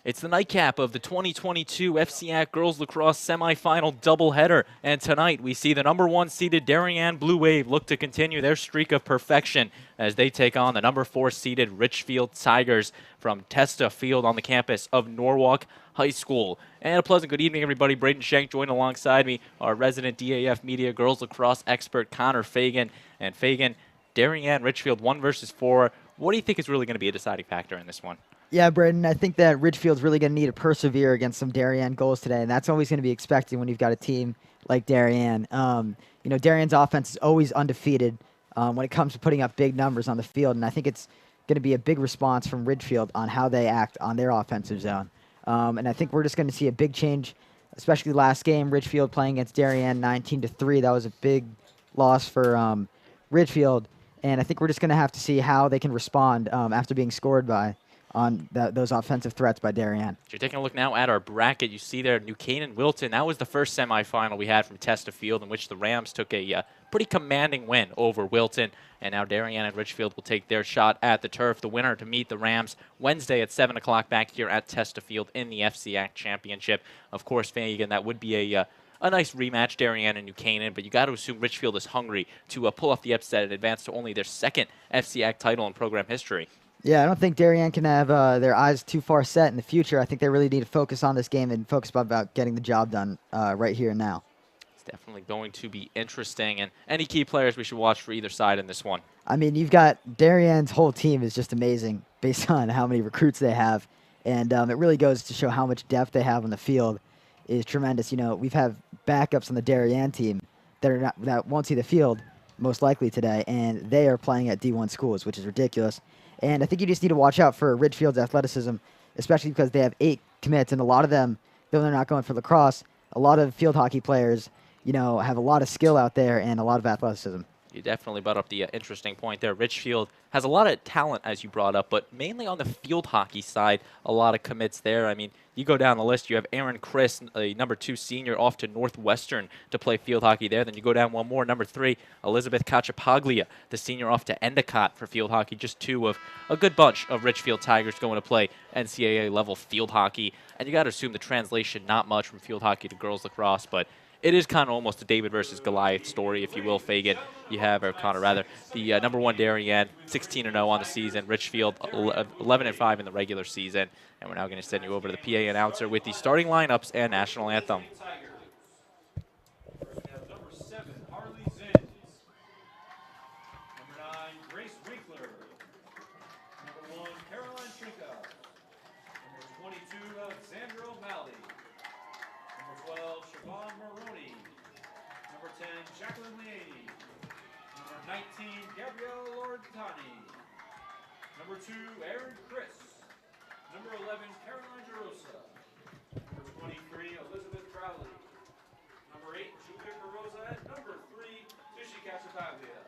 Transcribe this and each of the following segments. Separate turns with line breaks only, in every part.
It's the nightcap of the 2022 FCIAC Girls Lacrosse semifinal doubleheader, and tonight we see the #1 seeded Darien Blue Wave look to continue their streak of perfection as they take on the #4 seeded Ridgefield Tigers from Testa Field on the campus of Norwalk High School. And a pleasant good evening, everybody. Braden Shank joined alongside me, our resident DAF Media Girls Lacrosse expert Connor Fagan. And Fagan, Darien Ridgefield 1 versus 4. What do you think is really going to be a deciding factor in this one?
Yeah, Braden, I think that Ridgefield's really going to need to persevere against some Darien goals today, and that's always going to be expected when you've got a team like Darien. Darien's offense is always undefeated when it comes to putting up big numbers on the field, and I think it's going to be a big response from Ridgefield on how they act on their offensive zone. And I think we're just going to see a big change, especially last game, Ridgefield playing against Darien 19-3. That was a big loss for Ridgefield, and I think we're just going to have to see how they can respond after being scored by on those offensive threats by Darien.
So you're taking a look now at our bracket. You see there New Canaan Wilton. That was the first semifinal we had from Testa Field, in which the Rams took a pretty commanding win over Wilton. And now Darien and Ridgefield will take their shot at the turf. The winner to meet the Rams Wednesday at 7 o'clock back here at Testa Field in the FCIAC Championship. Of course, Fagan, that would be a nice rematch, Darien and New Canaan, but you got to assume Ridgefield is hungry to pull off the upset and advance to only their second FCIAC title in program history.
Yeah, I don't think Darien can have their eyes too far set in the future. I think they really need to focus on this game and focus about getting the job done right here and now.
It's definitely going to be interesting. And any key players we should watch for either side in this one?
I mean, you've got Darien's whole team is just amazing based on how many recruits they have. And it really goes to show how much depth they have on the field is tremendous. You know, we've had backups on the Darien team that won't see the field most likely today, and they are playing at D1 schools, which is ridiculous. And I think you just need to watch out for Ridgefield's athleticism, especially because they have 8 commits, and a lot of them, though they're not going for lacrosse, a lot of field hockey players, have a lot of skill out there and a lot of athleticism.
You definitely brought up the interesting point there. Ridgefield has a lot of talent, as you brought up, but mainly on the field hockey side, a lot of commits there. I mean, you go down the list, you have Aaron Chris, a #2 senior, off to Northwestern to play field hockey there. Then you go down one more, #3, Elizabeth Cachapaglia, the senior, off to Endicott for field hockey. Just 2 of a good bunch of Ridgefield Tigers going to play NCAA level field hockey. And you got to assume the translation, not much from field hockey to girls lacrosse, but it is kind of almost a David versus Goliath story, if you will, Fagan. You have, or Connor rather, the #1 Darien, 16-0 on the season. Ridgefield, 11-5 in the regular season. And we're now going to send you over to the PA announcer with the starting lineups and national anthem.
Jacqueline Leahy. Number 19, Gabrielle Lorentani. Number 2, Aaron Chris. Number 11, Caroline Gerosa. Number 23, Elizabeth Crowley. Number 8, Julia Carosa. And number 3, Tishi Cachapaglia.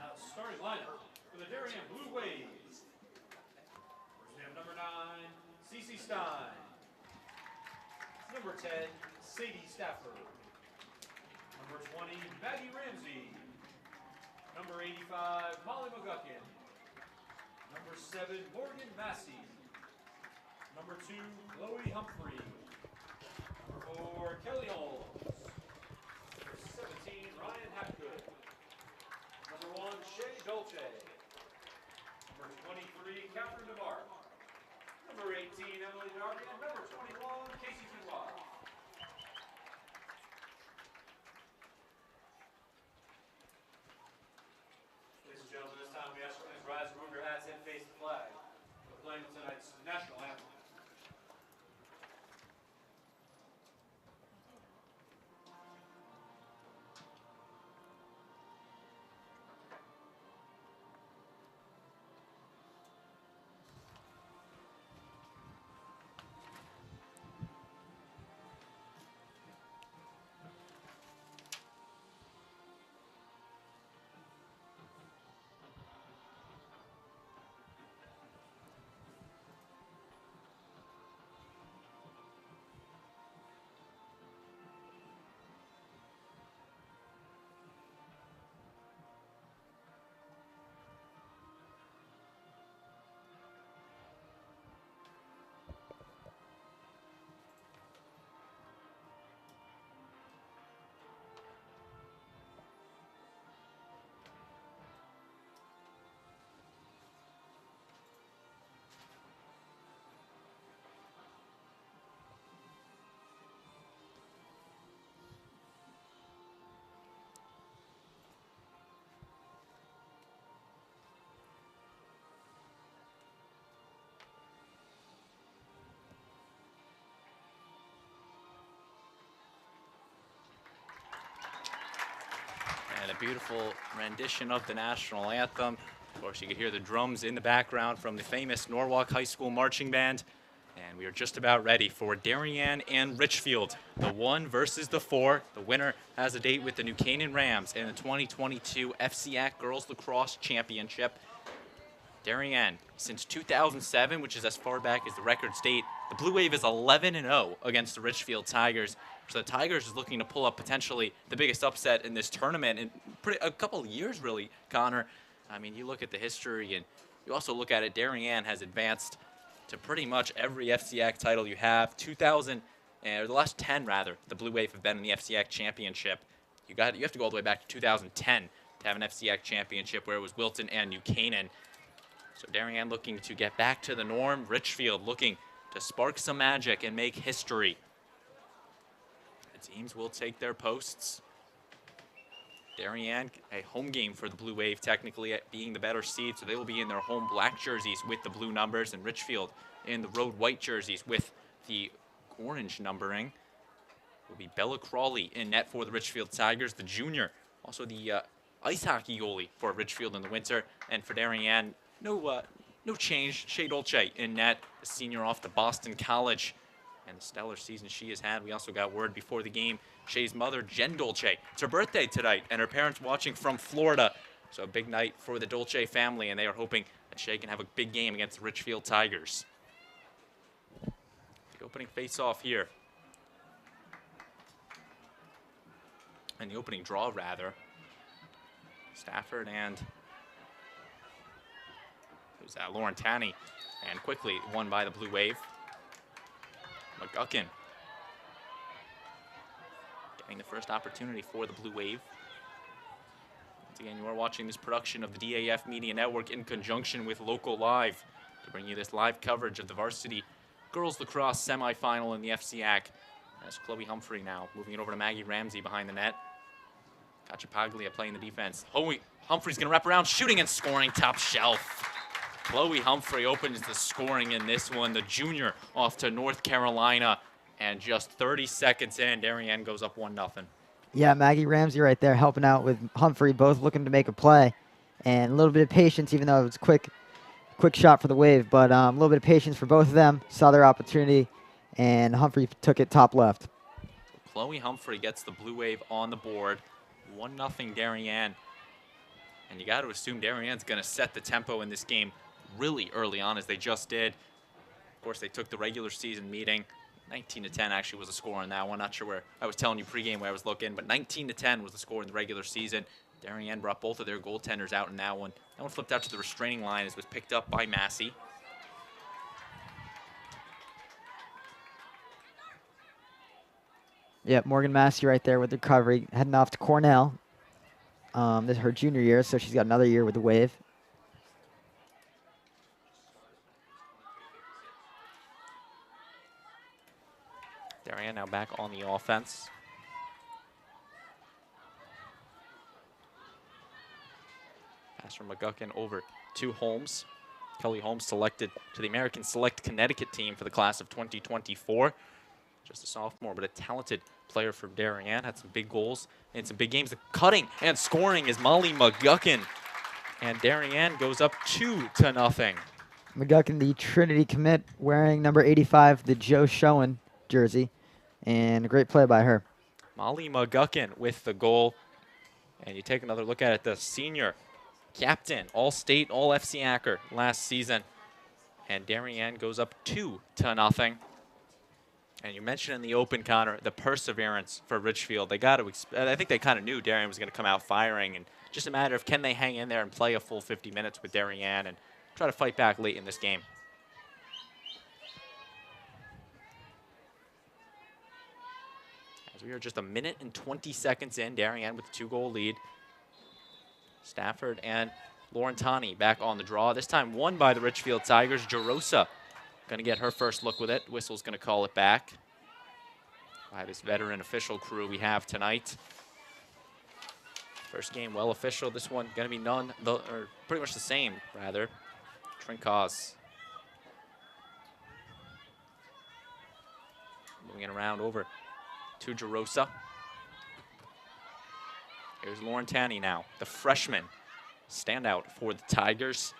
Now, starting lineup for the Darien Blue Wave. First, we have number 9, Cece Stein. Number 10, Sadie Stafford. Number 20, Maggie Ramsey. Number 85, Molly McGuckin. Number 7, Morgan Massey. Number 2, Chloe Humphrey. Number 4, Kelly Holmes. Number 17, Ryan Hapgood. Number 1, Shay Dolce. Number 23, Catherine DeMarc. Number 18, Emily Darby, and number 21, Casey Kinwald. Ladies and gentlemen, this time we ask you to please rise, remove your hats, and face the flag. We're playing tonight's national anthem.
a beautiful rendition of the national anthem. Of course, you can hear the drums in the background from the famous Norwalk High School Marching Band. And we are just about ready for Darien and Ridgefield, the 1 versus the 4. The winner has a date with the New Canaan Rams in the 2022 FCIAC Girls Lacrosse Championship. Darien, since 2007, which is as far back as the records date, the Blue Wave is 11-0 against the Ridgefield Tigers. So the Tigers is looking to pull up potentially the biggest upset in this tournament in a couple of years, really, Connor. I mean, you look at the history, and you also look at it, Darien has advanced to pretty much every FCIAC title you have. 2000, or the last 10 rather, the Blue Wave have been in the FCIAC championship. You have to go all the way back to 2010 to have an FCIAC championship where it was Wilton and New Canaan. So Darien looking to get back to the norm. Ridgefield looking to spark some magic and make history. The teams will take their posts. Darien, a home game for the Blue Wave, technically being the better seed, so they will be in their home black jerseys with the blue numbers, and Ridgefield in the road white jerseys with the orange numbering. Will be Bella Crawley in net for the Ridgefield Tigers, the junior, also the ice hockey goalie for Ridgefield in the winter, and for Darien, no change. Shea Dolce in net, the senior off to Boston College, and the stellar season she has had. We also got word before the game, Shea's mother, Jen Dolce, it's her birthday tonight, and her parents watching from Florida. So a big night for the Dolce family, and they are hoping that Shea can have a big game against the Ridgefield Tigers. The opening face-off here. And the opening draw, rather. Stafford and who's that? Lauren Tanney, and quickly won by the Blue Wave. McGuckin getting the first opportunity for the Blue Wave. Once again, you are watching this production of the DAF Media Network in conjunction with Local Live to bring you this live coverage of the varsity Girls Lacrosse semifinal in the FCIAC. That's Chloe Humphrey now, moving it over to Maggie Ramsey behind the net. Cacciapaglia playing the defense. Humphrey's going to wrap around, shooting and scoring top shelf. Chloe Humphrey opens the scoring in this one. The junior off to North Carolina. And just 30 seconds in, Darien goes up 1-0.
Yeah, Maggie Ramsey right there helping out with Humphrey, both looking to make a play. And a little bit of patience, even though it was quick shot for the Wave. But a little bit of patience for both of them. Saw their opportunity, and Humphrey took it top left.
Chloe Humphrey gets the Blue Wave on the board. 1-0 Darien. And you got to assume Darien's going to set the tempo in this game really early on, as they just did. Of course, they took the regular season meeting. 19-10 actually was the score on that one. Not sure where I was telling you pregame where I was looking, but 19-10 was the score in the regular season. Darien brought both of their goaltenders out in that one. That one flipped out to the restraining line as it was picked up by Massey.
Yeah, Morgan Massey right there with the recovery, heading off to Cornell. This is her junior year, so she's got another year with the Wave.
Darien now back on the offense. Pass from McGuckin over to Holmes. Kelly Holmes selected to the American Select Connecticut team for the class of 2024. Just a sophomore, but a talented player from Darien. Had some big goals and some big games. The cutting and scoring is Molly McGuckin. And Darien goes up 2-0.
McGuckin, the Trinity commit, wearing number 85, the Joe Schoen jersey. And a great play by her.
Molly McGuckin with the goal. And you take another look at it, the senior captain, all-state, all-FCIACer last season. And Darien goes up 2-0. And you mentioned in the open, Connor, the perseverance for Ridgefield. They got to. I think they kind of knew Darien was going to come out firing, and just a matter of can they hang in there and play a full 50 minutes with Darien and try to fight back late in this game. As we are just 1 minute and 20 seconds in, Darien with a 2-goal lead. Stafford and Laurentani back on the draw. This time won by the Ridgefield Tigers. Jarosa going to get her first look with it. Whistle's going to call it back by this veteran official crew we have tonight. First game well official. This one going to be or pretty much the same, rather. Trincas moving it around over to Jarosa. Here's Lauren Tanney now, the freshman standout for the Tigers.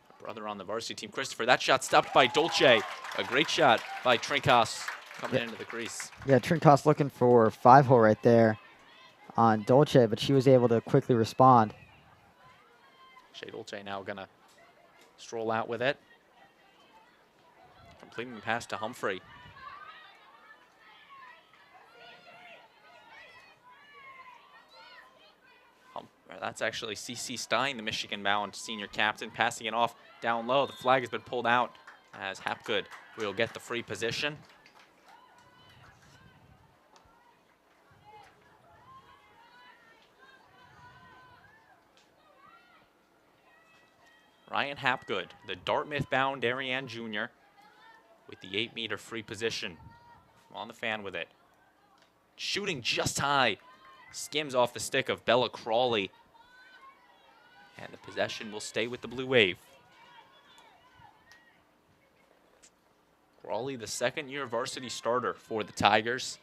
Her brother on the varsity team, Christopher. That shot stopped by Dolce. A great shot by Trincas coming into the crease.
Yeah, Trincas looking for 5-hole right there on Dolce, but she was able to quickly respond.
Shea Dolce now gonna stroll out with it. Completing the pass to Humphrey. That's actually C.C. Stein, the Michigan-bound senior captain, passing it off down low. The flag has been pulled out as Hapgood will get the free position. Ryan Hapgood, the Dartmouth-bound Darien Jr., with the 8-meter free position. On the fan with it. Shooting just high. Skims off the stick of Bella Crawley. And the possession will stay with the Blue Wave. Crawley, the second-year varsity starter for the Tigers.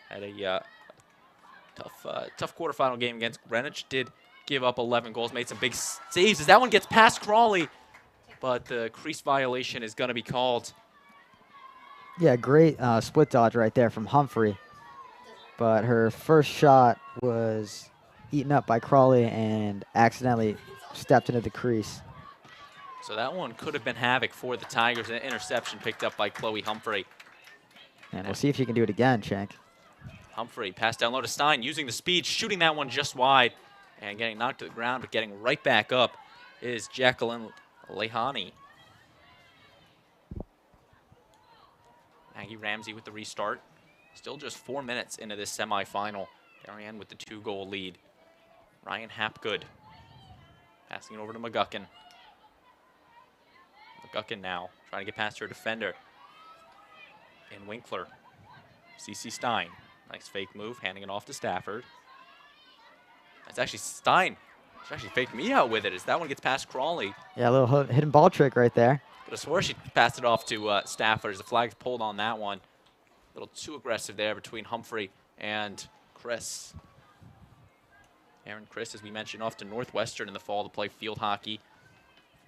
Had a tough quarterfinal game against Greenwich. Did give up 11 goals, made some big saves as that one gets past Crawley. But the crease violation is going to be called.
Yeah, great split dodge right there from Humphrey. But her first shot was eaten up by Crawley and accidentally stepped into the crease.
So that one could have been havoc for the Tigers. An interception picked up by Chloe Humphrey.
And we'll see if she can do it again, Shank.
Humphrey pass down low to Stein, using the speed, shooting that one just wide, and getting knocked to the ground, but getting right back up is Jacqueline Lehani. Maggie Ramsey with the restart. Still just 4 minutes into this semifinal. Darien with the 2-goal lead. Ryan Hapgood passing it over to McGuckin. McGuckin now trying to get past her defender. And Winkler. C.C. Stein. Nice fake move, handing it off to Stafford. That's actually Stein. She actually faked me out with it as that one gets past Crawley.
Yeah, a little hidden ball trick right there.
But I swore she passed it off to Stafford as the flag's pulled on that one. A little too aggressive there between Humphrey and Chris. Aaron Chris, as we mentioned, off to Northwestern in the fall to play field hockey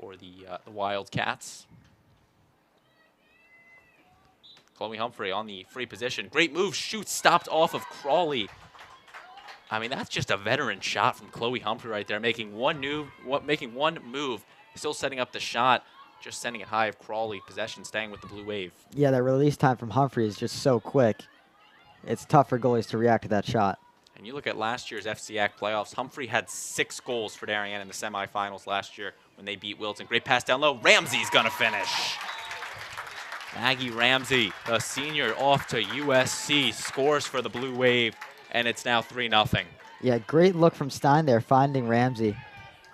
for the Wildcats. Chloe Humphrey on the free position. Great move, shoots, stopped off of Crawley. I mean, that's just a veteran shot from Chloe Humphrey right there, making one move, still setting up the shot, just sending it high of Crawley. Possession staying with the Blue Wave.
Yeah, that release time from Humphrey is just so quick. It's tough for goalies to react to that shot.
And you look at last year's FCIAC playoffs, Humphrey had 6 goals for Darien in the semifinals last year when they beat Wilton. Great pass down low. Ramsey's going to finish. Maggie Ramsey, a senior off to USC, scores for the Blue Wave, and it's now 3-0.
Yeah, great look from Stein there, finding Ramsey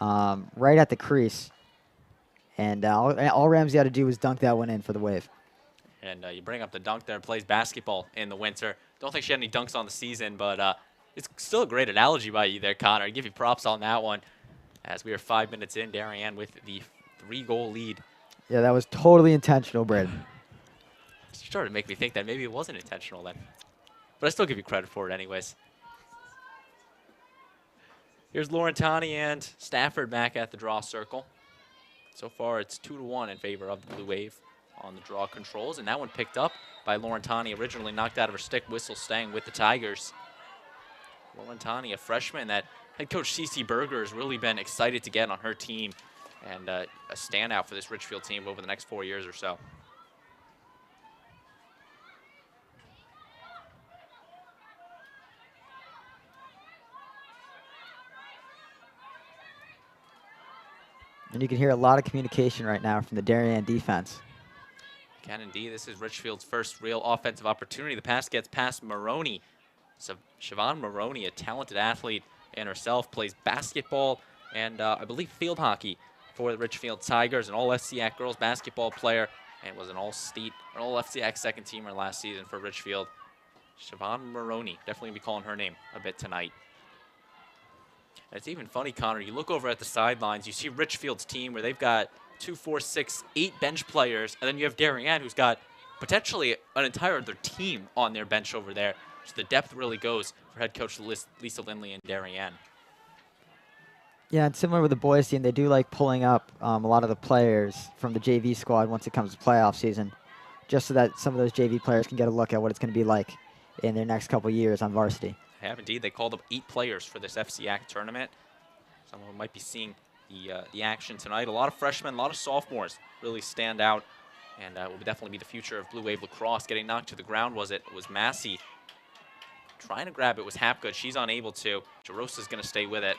right at the crease. And all Ramsey had to do was dunk that one in for the Wave.
And you bring up the dunk there, plays basketball in the winter. Don't think she had any dunks on the season, but it's still a great analogy by you there, Connor. I give you props on that one. As we are 5 minutes in, Darien with the 3-goal lead.
Yeah, that was totally intentional, Braden.
It started to make me think that maybe it wasn't intentional then. But I still give you credit for it anyways. Here's Laurentani and Stafford back at the draw circle. So far, it's 2-1 in favor of the Blue Wave on the draw controls. And that one picked up by Laurentani, originally knocked out of her stick, whistle staying with the Tigers. Laurentani, a freshman that head coach C.C. Berger has really been excited to get on her team and a standout for this Ridgefield team over the next 4 years or so.
And you can hear a lot of communication right now from the Darien defense.
Can indeed. This is Ridgefield's first real offensive opportunity. The pass gets past Maroney. So Siobhan Maroney, a talented athlete in herself, plays basketball and I believe field hockey for the Ridgefield Tigers, an all-FCIAC girls basketball player, and was an all-state, an all-FCIAC second teamer last season for Ridgefield. Siobhan Maroney, definitely be calling her name a bit tonight. And it's even funny, Connor, you look over at the sidelines, you see Ridgefield's team where they've got 2, 4, 6, 8 bench players, and then you have Darien who's got potentially an entire other team on their bench over there. So the depth really goes for head coach Lisa Lindley and Darien.
Yeah, and similar with the boys team, they do like pulling up a lot of the players from the JV squad once it comes to playoff season, just so that some of those JV players can get a look at what it's going to be like in their next couple years on varsity.
They have indeed. They called up 8 players for this FCIAC tournament. Some of them might be seeing the action tonight. A lot of freshmen, a lot of sophomores really stand out, and will definitely be the future of Blue Wave lacrosse. Getting knocked to the ground was Massey. Trying to grab it was Hapgood. She's unable to. Jarosa's going to stay with it.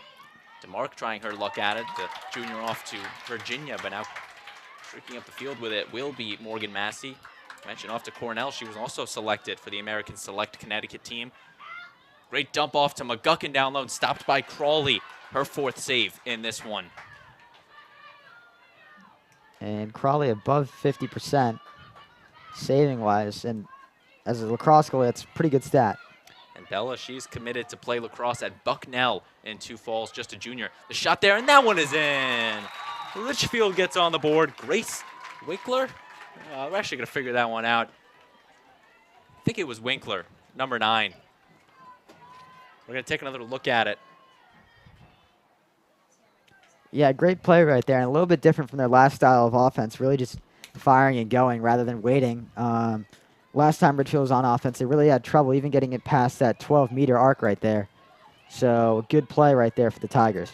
DeMark trying her luck at it. The junior off to Virginia, but now streaking up the field with it will be Morgan Massey. Mentioned off to Cornell. She was also selected for the American Select Connecticut team. Great dump off to McGuckin down low and stopped by Crawley. Her 4th save in this one.
And Crawley above 50% saving-wise, and as a lacrosse goalie, that's a pretty good stat.
And Bella, she's committed to play lacrosse at Bucknell in Sioux Falls, just a junior. The shot there, and that one is in. Ridgefield gets on the board. Grace Winkler? We're actually going to figure that one out. I think it was Winkler, number 9. We're going to take another look at it.
Yeah, great play right there, and a little bit different from their last style of offense, really just firing and going rather than waiting. Last time Ridgefield was on offense, they really had trouble even getting it past that 12-meter arc right there. So a good play right there for the Tigers.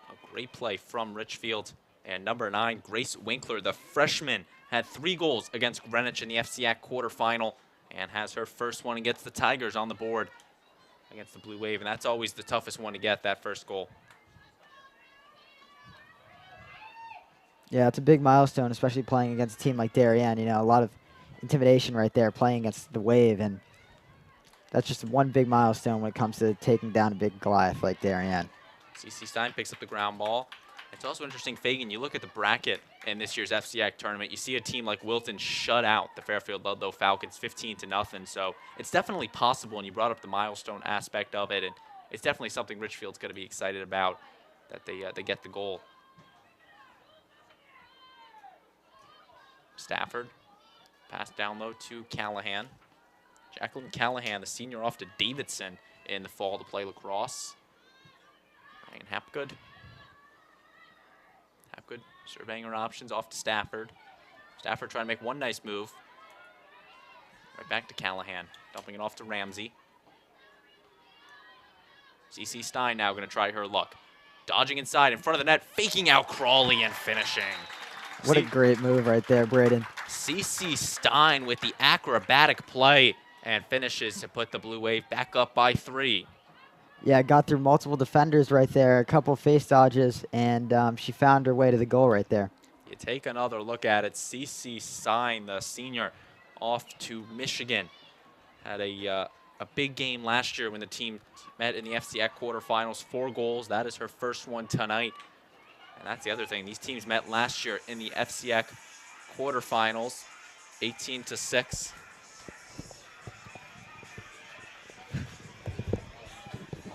A great play from Ridgefield. And number 9, Grace Winkler, the freshman, had 3 goals against Greenwich in the FCIAC quarterfinal and has her first one against the Tigers on the board against the Blue Wave. And that's always the toughest one to get, that first goal.
Yeah, it's a big milestone, especially playing against a team like Darien. You know, a lot of intimidation right there playing against the Wave, and that's just one big milestone when it comes to taking down a big Goliath like Darien.
CC Stein picks up the ground ball. It's also interesting, Fagan, you look at the bracket in this year's FCIAC tournament, you see a team like Wilton shut out the Fairfield Ludlow Falcons 15-0. So it's definitely possible, and you brought up the milestone aspect of it, and it's definitely something Ridgefield's going to be excited about, that they get the goal. Stafford, pass down low to Callahan. Jacqueline Callahan, the senior, off to Davidson in the fall to play lacrosse. Ryan Hapgood. Hapgood surveying her options off to Stafford. Stafford trying to make one nice move. Right back to Callahan, dumping it off to Ramsey. CC Stein now going to try her luck. Dodging inside in front of the net, faking out Crawley and finishing.
What a great move right there, Braden.
CC Stein with the acrobatic play and finishes to put the Blue Wave back up by 3.
Yeah, got through multiple defenders right there, a couple face dodges, and she found her way to the goal right there.
You take another look at it. CC Stein, the senior, off to Michigan. Had a big game last year when the team met in the FCIAC quarterfinals. 4 goals. That is her first one tonight. And that's the other thing. These teams met last year in the FCIAC quarterfinals, 18-6.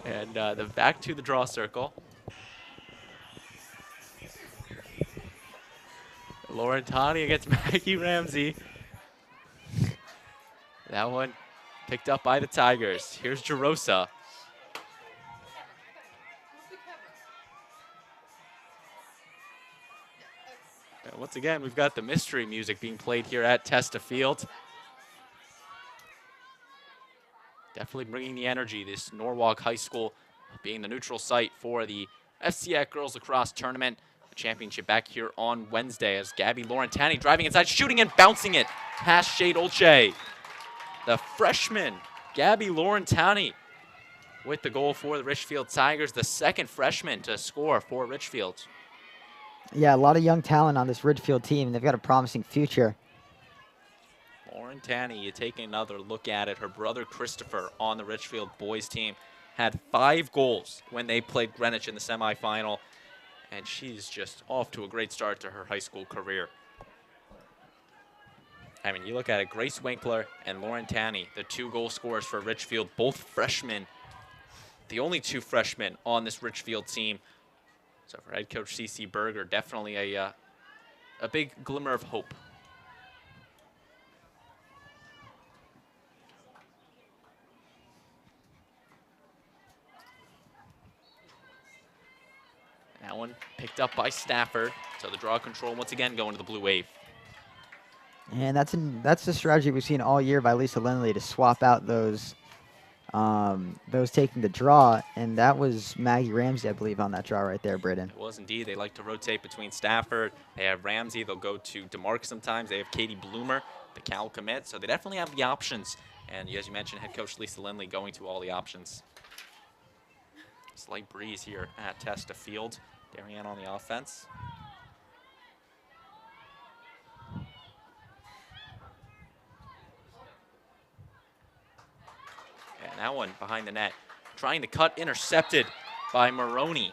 And the back to the draw circle. Lauren Tani against Maggie Ramsey. That one picked up by the Tigers. Here's Jarosa. And once again, we've got the mystery music being played here at Testa Field. Definitely bringing the energy, this Norwalk High School being the neutral site for the FCIAC Girls Lacrosse Tournament. The championship back here on Wednesday as Gabby Laurentani driving inside, shooting and bouncing it past Shade Olche. The freshman, Gabby Laurentani, with the goal for the Ridgefield Tigers, the second freshman to score for Ridgefield.
Yeah, a lot of young talent on this Ridgefield team. They've got a promising future.
Laurentani, you take another look at it. Her brother Christopher on the Ridgefield boys team had 5 goals when they played Greenwich in the semifinal, and she's just off to a great start to her high school career. I mean, you look at it, Grace Winkler and Laurentani, the 2 goal scorers for Ridgefield, both freshmen, the only 2 freshmen on this Ridgefield team. So for head coach C.C. Berger, definitely a big glimmer of hope. That one picked up by Stafford. So the draw control once again going to the Blue Wave.
And that's the strategy we've seen all year by Lisa Lindley, to swap out those taking the draw, and that was Maggie Ramsey, I believe, on that draw right there, Braden.
It was indeed. They like to rotate between Stafford. They have Ramsey. They'll go to DeMarc sometimes. They have Katie Bloomer, the Cal commit. So they definitely have the options. And as you mentioned, head coach Lisa Lindley going to all the options. Slight breeze here at Testa Field. Darien on the offense. And that one behind the net. Trying to cut, intercepted by Maroney.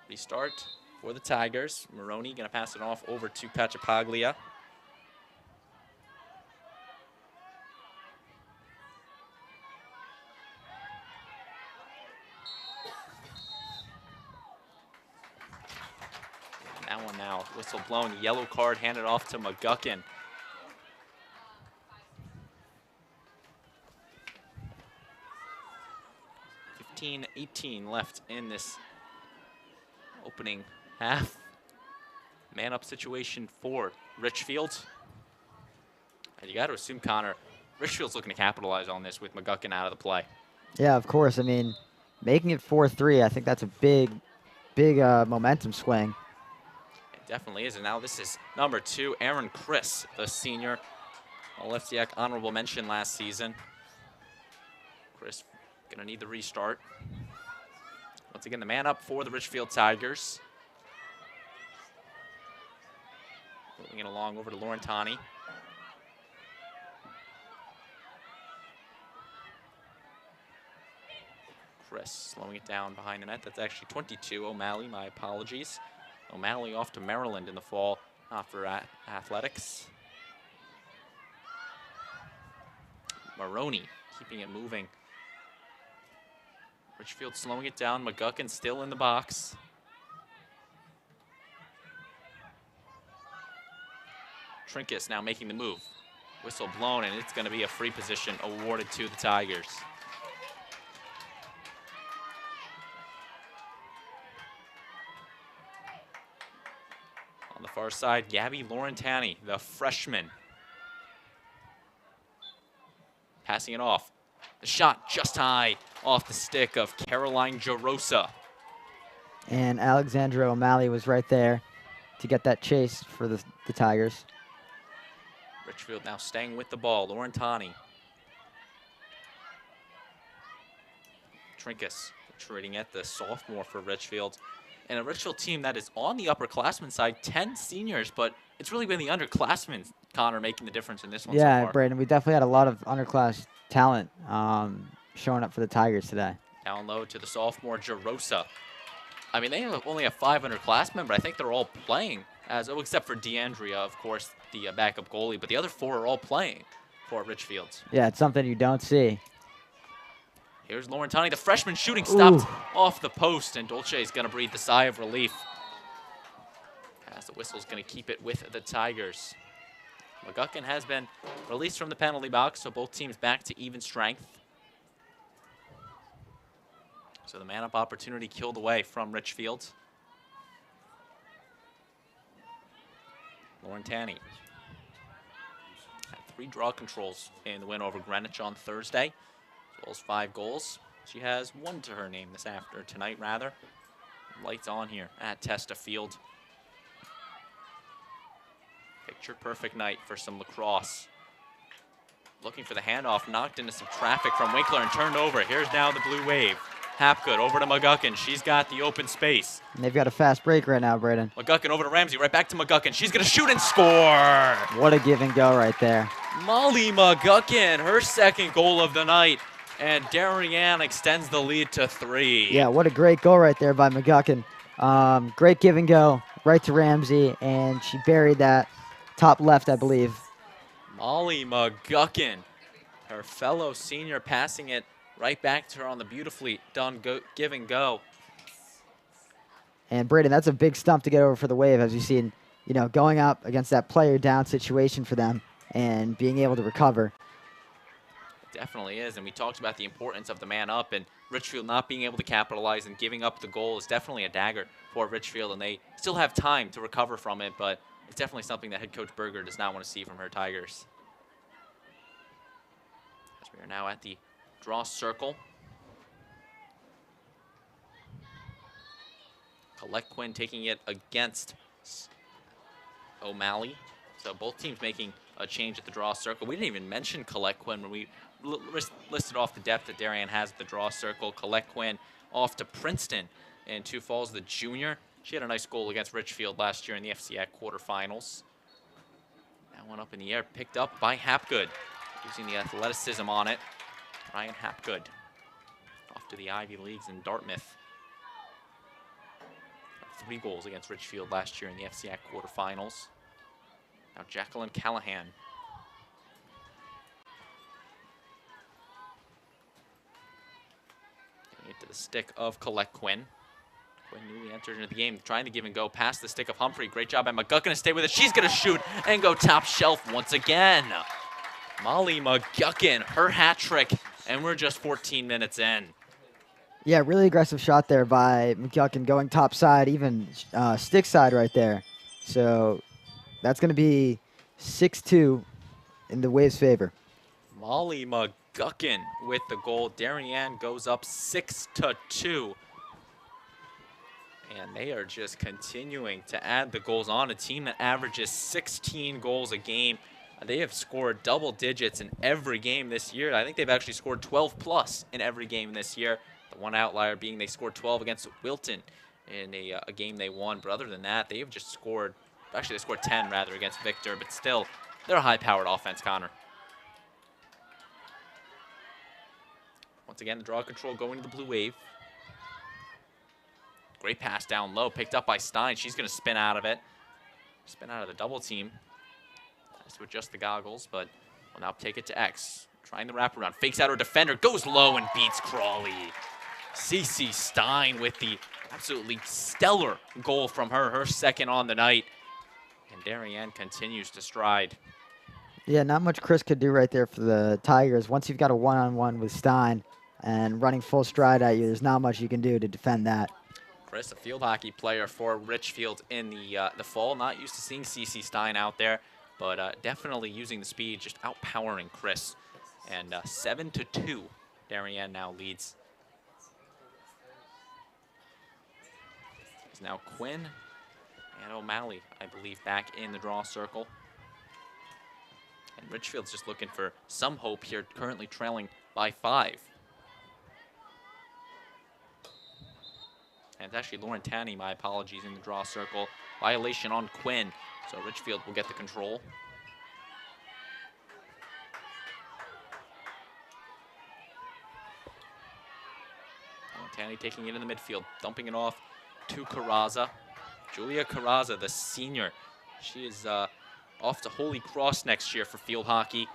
Restart for the Tigers. Maroney going to pass it off over to Pachapaglia. That one now, whistle blown, yellow card handed off to McGuckin. .18 left in this opening half. Man up situation for Ridgefield. And you got to assume, Connor, Ridgefield's looking to capitalize on this with McGuckin out of the play.
Yeah, of course. I mean, making it 4-3, I think that's a big momentum swing.
It definitely is. And now this is number 2, Aaron Chris, the senior. All FCIAC honorable mention last season. Chris going to need the restart. Once again, the man up for the Ridgefield Tigers. Moving it along over to Laurentani. Chris slowing it down behind the net. That's actually 22, O'Malley, my apologies. O'Malley off to Maryland in the fall after athletics. Maroney keeping it moving. Ridgefield slowing it down. McGuckin still in the box. Trinkus now making the move. Whistle blown, and it's going to be a free position awarded to the Tigers. On the far side, Gabby Laurentani, the freshman. Passing it off. The shot just high off the stick of Caroline Jarosa.
And Alexandra O'Malley was right there to get that chase for the Tigers.
Ridgefield now staying with the ball. Laurentani. Trinkus trading at the sophomore for Ridgefield. And a Ridgefield team that is on the upperclassmen side, 10 seniors, but it's really been the underclassmen, Connor, making the difference in this one so far.
Brandon, we definitely had a lot of underclass talent showing up for the Tigers today.
Down low to the sophomore, Jarosa. I mean, they only have 5 underclassmen, but I think they're all playing, except for DeAndrea, of course, the backup goalie, but the other 4 are all playing for Ridgefield.
Yeah, it's something you don't see.
Here's Laurentani, the freshman, shooting stopped off the post, and Dolce is going to breathe the sigh of relief. As the whistle's going to keep it with the Tigers. McGuckin has been released from the penalty box, so both teams back to even strength. So the man-up opportunity killed away from Ridgefield. Laurentani had 3 draw controls in the win over Greenwich on Thursday, as well as 5 goals. She has 1 to her name tonight. Lights on here at Testa Field. Picture perfect night for some lacrosse. Looking for the handoff, knocked into some traffic from Winkler and turned over. Here's now the Blue Wave. Hapgood over to McGuckin. She's got the open space.
And they've got a fast break right now, Braden.
McGuckin over to Ramsey, right back to McGuckin. She's going to shoot and score.
What a give and go right there.
Molly McGuckin, her 2nd goal of the night. And Darien extends the lead to 3.
Yeah, what a great goal right there by McGuckin. Great give and go right to Ramsey, and she buried that top left, I believe.
Molly McGuckin, her fellow senior, passing it right back to her on the beautifully done give and go.
And Braden, that's a big stump to get over for the Wave, as you've seen, going up against that player down situation for them and being able to recover.
Definitely is, and we talked about the importance of the man up, and Ridgefield not being able to capitalize and giving up the goal is definitely a dagger for Ridgefield, and they still have time to recover from it, but it's definitely something that head coach Berger does not want to see from her Tigers. As we are now at the draw circle. Colette Quinn taking it against O'Malley. So both teams making a change at the draw circle. We didn't even mention Colette Quinn when we listed off the depth that Darien has at the draw circle. Colette Quinn off to Princeton in Sioux Falls, the junior. She had a nice goal against Ridgefield last year in the FCIAC quarterfinals. That one up in the air, picked up by Hapgood, using the athleticism on it. Ryan Hapgood off to the Ivy Leagues in Dartmouth. 3 goals against Ridgefield last year in the FCIAC quarterfinals. Now Jacqueline Callahan. Getting it to the stick of Colette Quinn. Quinn newly entered into the game, trying to give and go past the stick of Humphrey. Great job by McGuck, gonna stay with it. She's gonna shoot and go top shelf once again. Molly McGuckin, her hat trick, and we're just 14 minutes in.
Yeah, really aggressive shot there by McGuckin, going top side, even stick side right there. So that's going to be 6-2 in the Wave's favor.
Molly McGuckin with the goal. Darien goes up 6-2. And they are just continuing to add the goals on. A team that averages 16 goals a game. They have scored double digits in every game this year. I think they've actually scored 12+ in every game this year. The one outlier being they scored 12 against Wilton in a game they won. But other than that, they have just scored, actually they scored 10 rather against Victor, but still, they're a high-powered offense, Connor. Once again, the draw control going to the Blue Wave. Great pass down low, picked up by Stein. She's going to spin out of it. Spin out of the double team. Has to adjust the goggles, but will now take it to X. Trying the wraparound, fakes out her defender, goes low and beats Crawley. Cece Stein with the absolutely stellar goal from her, her second on the night. And Darien continues to stride.
Yeah, not much Chris could do right there for the Tigers. Once you've got a one-on-one with Stein and running full stride at you, there's not much you can do to defend that.
Chris, a field hockey player for Ridgefield in the fall. Not used to seeing Cece Stein out there, but definitely using the speed, just outpowering Chris. And 7-2, Darien now leads. It's now Quinn and O'Malley, I believe, back in the draw circle. And Ridgefield's just looking for some hope here, currently trailing by 5. And it's actually Lauren Tanney, my apologies, in the draw circle. Violation on Quinn, so Ridgefield will get the control. Tanney taking it in the midfield, dumping it off to Carraza. Julia Carraza, the senior. She is off to Holy Cross next year for field hockey.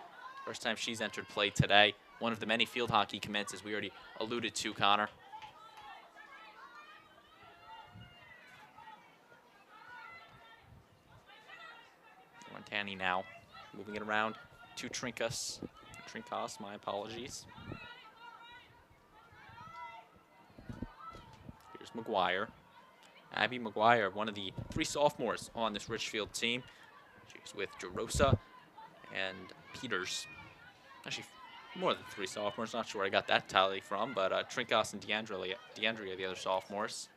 First time she's entered play today. One of the many field hockey commits, as we already alluded to, Connor. Tanney now, moving it around to Trinkas. Trinkas, my apologies. Here's McGuire. Abby McGuire, one of the 3 sophomores on this Ridgefield team. She's with Jerosa and Peters. Actually, more than 3 sophomores. Not sure where I got that tally from, but Trinkas and DeAndrea are the other sophomores.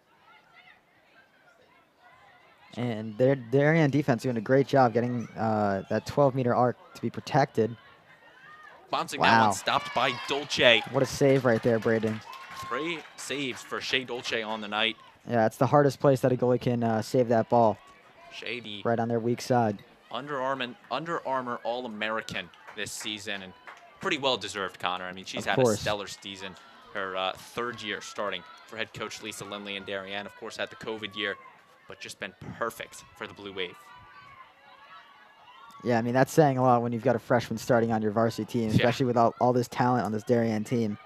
And their Darien defense doing a great job getting that 12-meter arc to be protected.
Bouncing that one, stopped by Dolce.
What a save right there, Braden.
3 saves for Shea Dolce on the night.
Yeah, it's the hardest place that a goalie can save that ball.
Shea,
right on their weak side.
Under Armour All-American this season, and pretty well deserved, Connor. I mean, she's had a stellar season. Her 3rd year starting for head coach Lisa Lindley, and Darien, of course, had the COVID year, but just been perfect for the Blue Wave.
Yeah, I mean, that's saying a lot when you've got a freshman starting on your varsity team, especially with all this talent on this Darien team.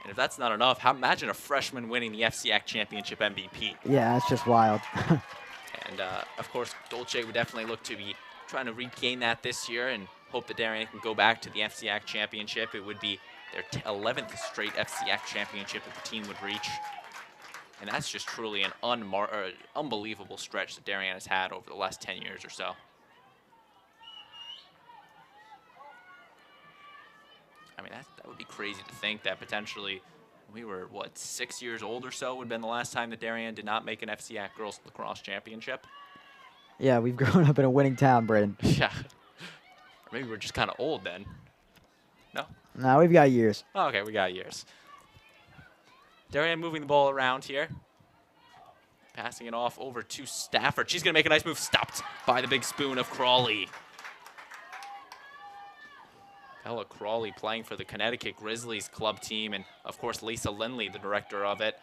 And if that's not enough, imagine a freshman winning the FCIAC Championship MVP.
Yeah, that's just wild.
And, of course, Dolce would definitely look to be trying to regain that this year, and hope that Darien can go back to the FCIAC championship. It would be their 11th straight FCIAC championship that the team would reach. And that's just truly an unbelievable stretch that Darien has had over the last 10 years or so. I mean, that would be crazy to think that potentially we were, what, 6 years old or so would have been the last time that Darien did not make an FCIAC Girls Lacrosse championship.
Yeah, we've grown up in a winning town, Braden.
Yeah. Or maybe we're just kind of old then. No?
No, we've got years.
Oh, okay, we got years. Darien moving the ball around here. Passing it off over to Stafford. She's going to make a nice move. Stopped by the big spoon of Crawley. Bella Crawley playing for the Connecticut Grizzlies club team. And, of course, Lisa Lindley, the director of it,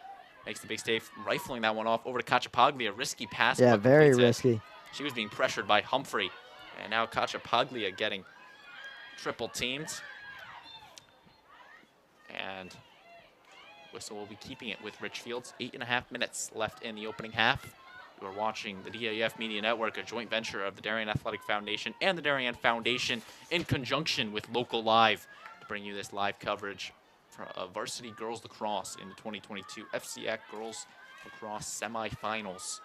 makes the big save, rifling that one off over to Cacciapaglia. Risky pass.
Yeah, very risky.
She was being pressured by Humphrey. And now Cacciapaglia getting triple teamed. And whistle will be keeping it with Ridgefield's 8.5 minutes left in the opening half. You are watching the DAF Media Network, a joint venture of the Darien Athletic Foundation and the Darien Foundation in conjunction with Local Live to bring you this live coverage for varsity girls lacrosse in the 2022 FCIAC Girls Lacrosse Semifinals.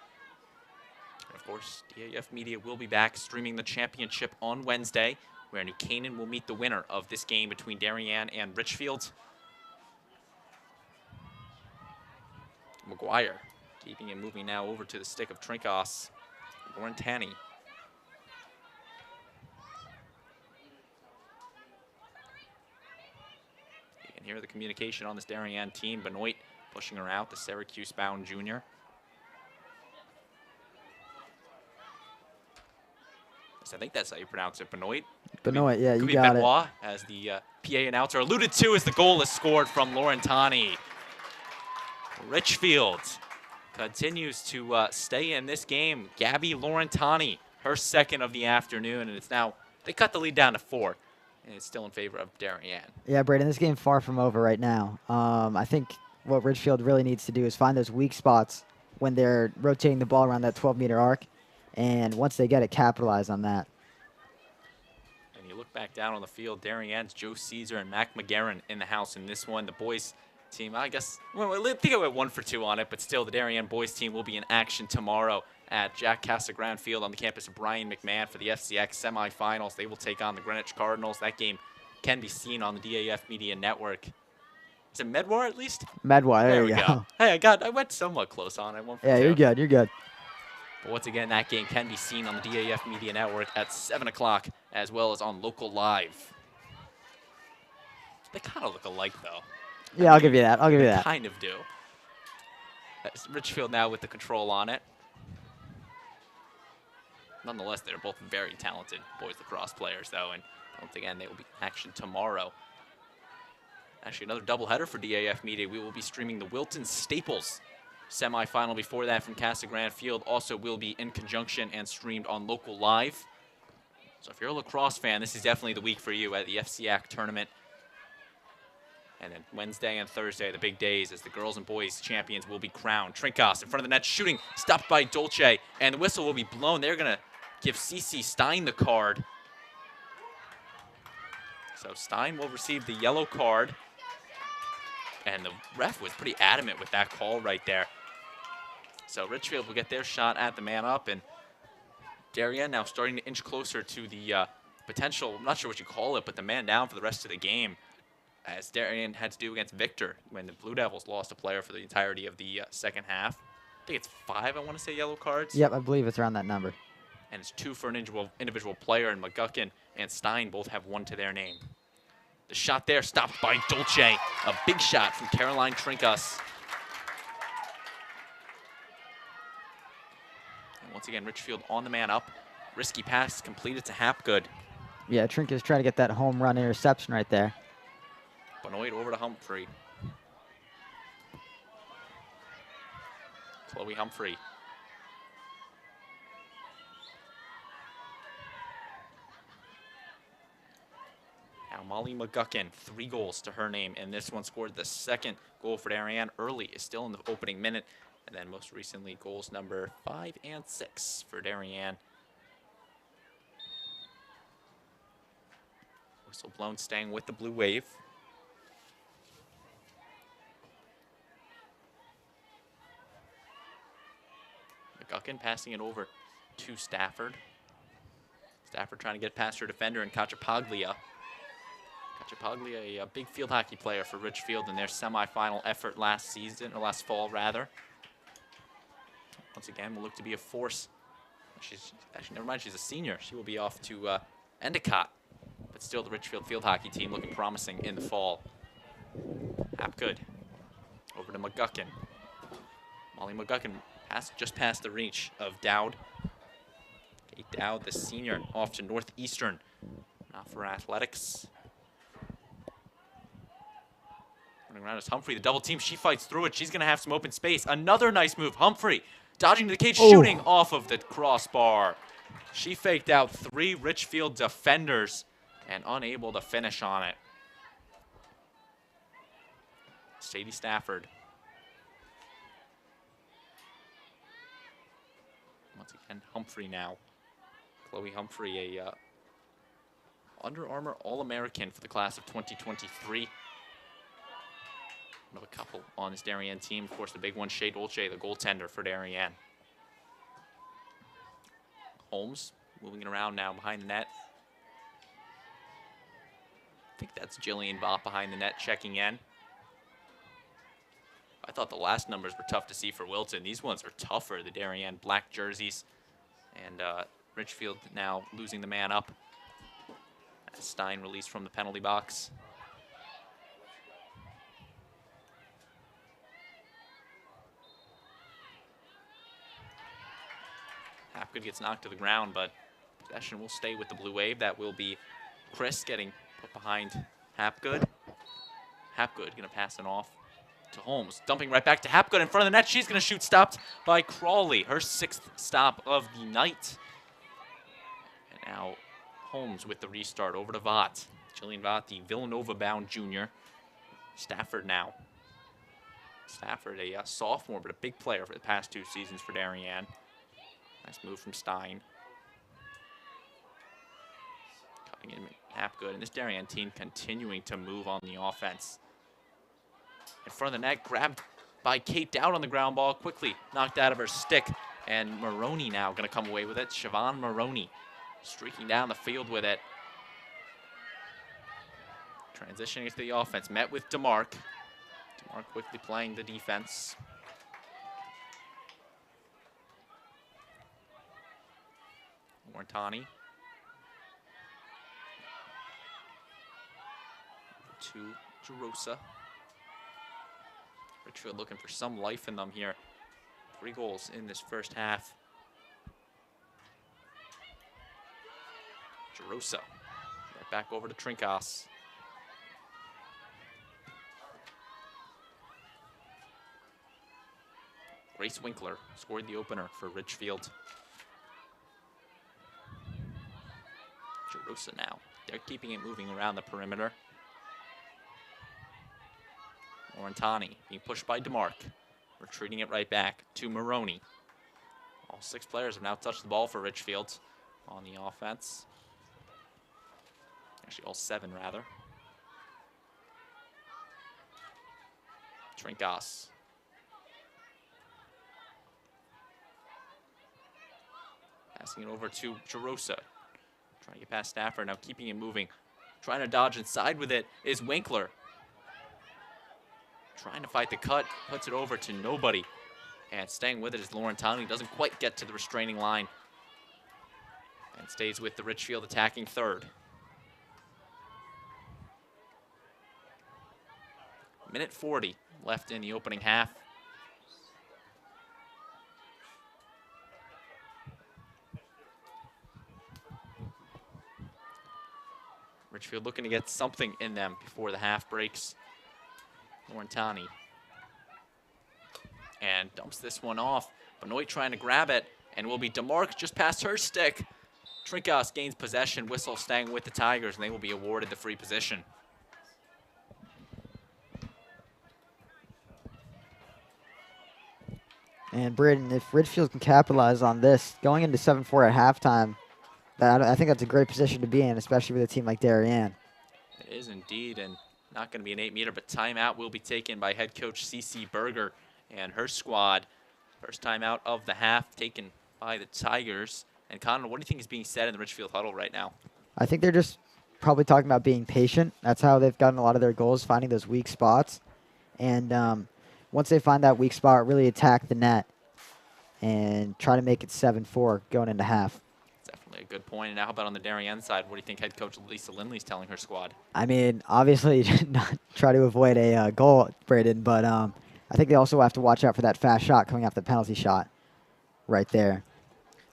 And of course, DAF Media will be back streaming the championship on Wednesday, where New Canaan will meet the winner of this game between Darien and Ridgefield. McGuire keeping it moving now over to the stick of Trinkos. Lauren Tanny. You can hear the communication on this Darien team. Benoit pushing her out, the Syracuse-bound junior. I think that's how you pronounce it, Benoit.
Benoit, yeah, you
Could be
got
Benoit, as the PA announcer alluded to, as the goal is scored from Lauren Tanny. Ridgefield continues to stay in this game. Gabby Laurentani, her second of the afternoon, and it's now, they cut the lead down to 4, and it's still in favor of Darien.
Yeah, Braden, this game's far from over right now. I think what Ridgefield really needs to do is find those weak spots when they're rotating the ball around that 12-meter arc, and once they get it, capitalize on that.
And you look back down on the field, Darien's Joe Caesar and Mac McGarren in the house in this one. The boys team, I guess, well, I think I went 1 for 2 on it, but still the Darien boys team will be in action tomorrow at Jack Casagrande Field on the campus of Brian McMahon for the FCIAC semifinals. They will take on the Greenwich Cardinals. That game can be seen on the DAF Media Network. Is it Medwar at least?
Medwar, there
we
you go.
Hey, I went somewhat close on it. 1 for 2.
Yeah, you're good, you're good.
But once again, that game can be seen on the DAF Media Network at 7 o'clock, as well as on Local Live. They kind of look alike, though.
Yeah, I'll give you that. I'll give you that.
Kind of do. Ridgefield now with the control on it. Nonetheless, they're both very talented boys lacrosse players, though, and once again, they will be in action tomorrow. Actually, another doubleheader for DAF Media. We will be streaming the Wilton Staples semifinal before that from Casagrande Field. Also will be in conjunction and streamed on Local Live. So if you're a lacrosse fan, this is definitely the week for you at the FCIAC tournament. And then Wednesday and Thursday, the big days, as the girls and boys champions will be crowned. Trinkos in front of the net, shooting, stopped by Dolce, and the whistle will be blown. They're going to give CC Stein the card. So Stein will receive the yellow card. And the ref was pretty adamant with that call right there. So Ridgefield will get their shot at the man up, and Darien now starting to inch closer to the potential, I'm not sure what you call it, but the man down for the rest of the game, as Darien had to do against Victor when the Blue Devils lost a player for the entirety of the second half. I think it's 5, I want to say, yellow cards.
Yep, I believe it's around that number.
And it's 2 for an individual player, and McGuckin and Stein both have 1 to their name. The shot there stopped by Dolce. A big shot from Caroline Trinkos. And once again, Ridgefield on the man up. Risky pass completed to Hapgood.
Yeah, Trinkos trying to get that home run interception right there.
Benoit over to Humphrey. Chloe Humphrey. Now Molly McGuckin, 3 goals to her name, and this one scored the second goal for Darien early, is still in the opening minute, and then most recently goals number 5 and 6 for Darien. Whistle blown, staying with the Blue Wave. McGuckin passing it over to Stafford. Stafford trying to get past her defender, and Cacciapaglia. Cacciapaglia, a big field hockey player for Ridgefield in their semifinal effort last season, or last fall rather. Once again, will look to be a force. She's actually, never mind, she's a senior. She will be off to Endicott. But still, the Ridgefield field hockey team looking promising in the fall. Hapgood over to McGuckin. Molly McGuckin just past the reach of Dowd. Kate Dowd, the senior, off to Northeastern. Now for athletics. Running around is Humphrey, the double team. She fights through it. She's going to have some open space. Another nice move. Humphrey dodging to the cage, shooting off of the crossbar. She faked out 3 Ridgefield defenders and unable to finish on it. Sadie Stafford. Once again, Humphrey now. Chloe Humphrey, a Under Armour All-American for the class of 2023. One of a couple on this Darien team. Of course, the big one, Shea Dolce, the goaltender for Darien. Holmes moving it around now behind the net. I think that's Jillian Bopp behind the net checking in. I thought the last numbers were tough to see for Wilton. These ones are tougher, the Darien black jerseys. And Ridgefield now losing the man up. Stein released from the penalty box. Hapgood gets knocked to the ground, but possession will stay with the Blue Wave. That will be Chris getting put behind Hapgood. Hapgood going to pass it off to Holmes. Dumping right back to Hapgood in front of the net. She's going to shoot, stopped by Crawley. Her 6th stop of the night. And now Holmes with the restart over to Vaught. Jillian Vaught, the Villanova-bound junior. Stafford now. Stafford, a sophomore, but a big player for the past 2 seasons for Darien. Nice move from Stein. Cutting in Hapgood, and this Darien team continuing to move on the offense. In front of the net, grabbed by Kate Dowd on the ground ball, quickly knocked out of her stick, and Maroney now going to come away with it. Siobhan Maroney streaking down the field with it. Transitioning to the offense, met with DeMarc. DeMarc quickly playing the defense. Mortani to Jerosa. Ridgefield looking for some life in them here. 3 goals in this first half. Jerosa. Right back over to Trinkas. Grace Winkler scored the opener for Ridgefield. Jerosa now. They're keeping it moving around the perimeter. Morantani being pushed by DeMarc. Retreating it right back to Maroney. All 6 players have now touched the ball for Ridgefield on the offense. Actually, all 7 rather. Trinkas. Passing it over to Jerosa. Trying to get past Stafford, now keeping it moving. Trying to dodge inside with it is Winkler. Trying to fight the cut, puts it over to nobody. And staying with it is Laurentani. Doesn't quite get to the restraining line. And stays with the Ridgefield attacking third. Minute 40 left in the opening half. Ridgefield looking to get something in them before the half breaks. Laurentani. And dumps this one off. Benoit trying to grab it, and will be DeMarc just past her stick. Trinkas gains possession, whistle staying with the Tigers, and they will be awarded the free position.
And Braden, if Ridgefield can capitalize on this, going into 7-4 at halftime, I think that's a great position to be in, especially with a team like Darien.
It is indeed, and not going to be an 8-meter, but timeout will be taken by head coach CC Berger and her squad. First timeout of the half taken by the Tigers. And Connor, what do you think is being said in the Ridgefield huddle right now?
I think they're just probably talking about being patient. That's how they've gotten a lot of their goals, finding those weak spots. And once they find that weak spot, really attack the net and try to make it 7-4 going into half.
Definitely a good point. And now how about on the Darien side? What do you think head coach Lisa Lindley's telling her squad?
I mean, obviously not try to avoid a goal, Braden, but I think they also have to watch out for that fast shot coming off the penalty shot right there.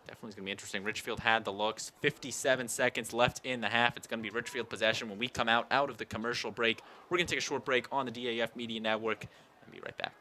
Definitely is going to be interesting. Ridgefield had the looks. 57 seconds left in the half. It's going to be Ridgefield possession when we come out of the commercial break. We're going to take a short break on the DAF Media Network and be right back.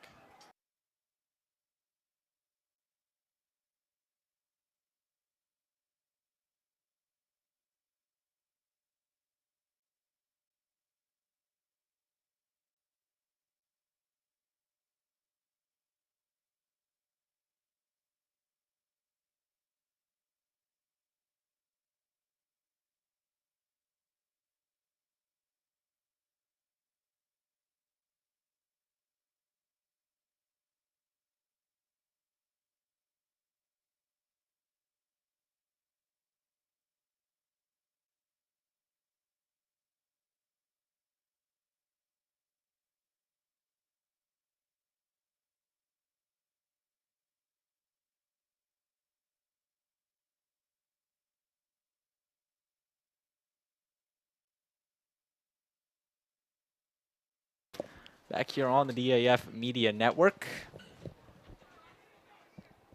Back here on the DAF Media Network.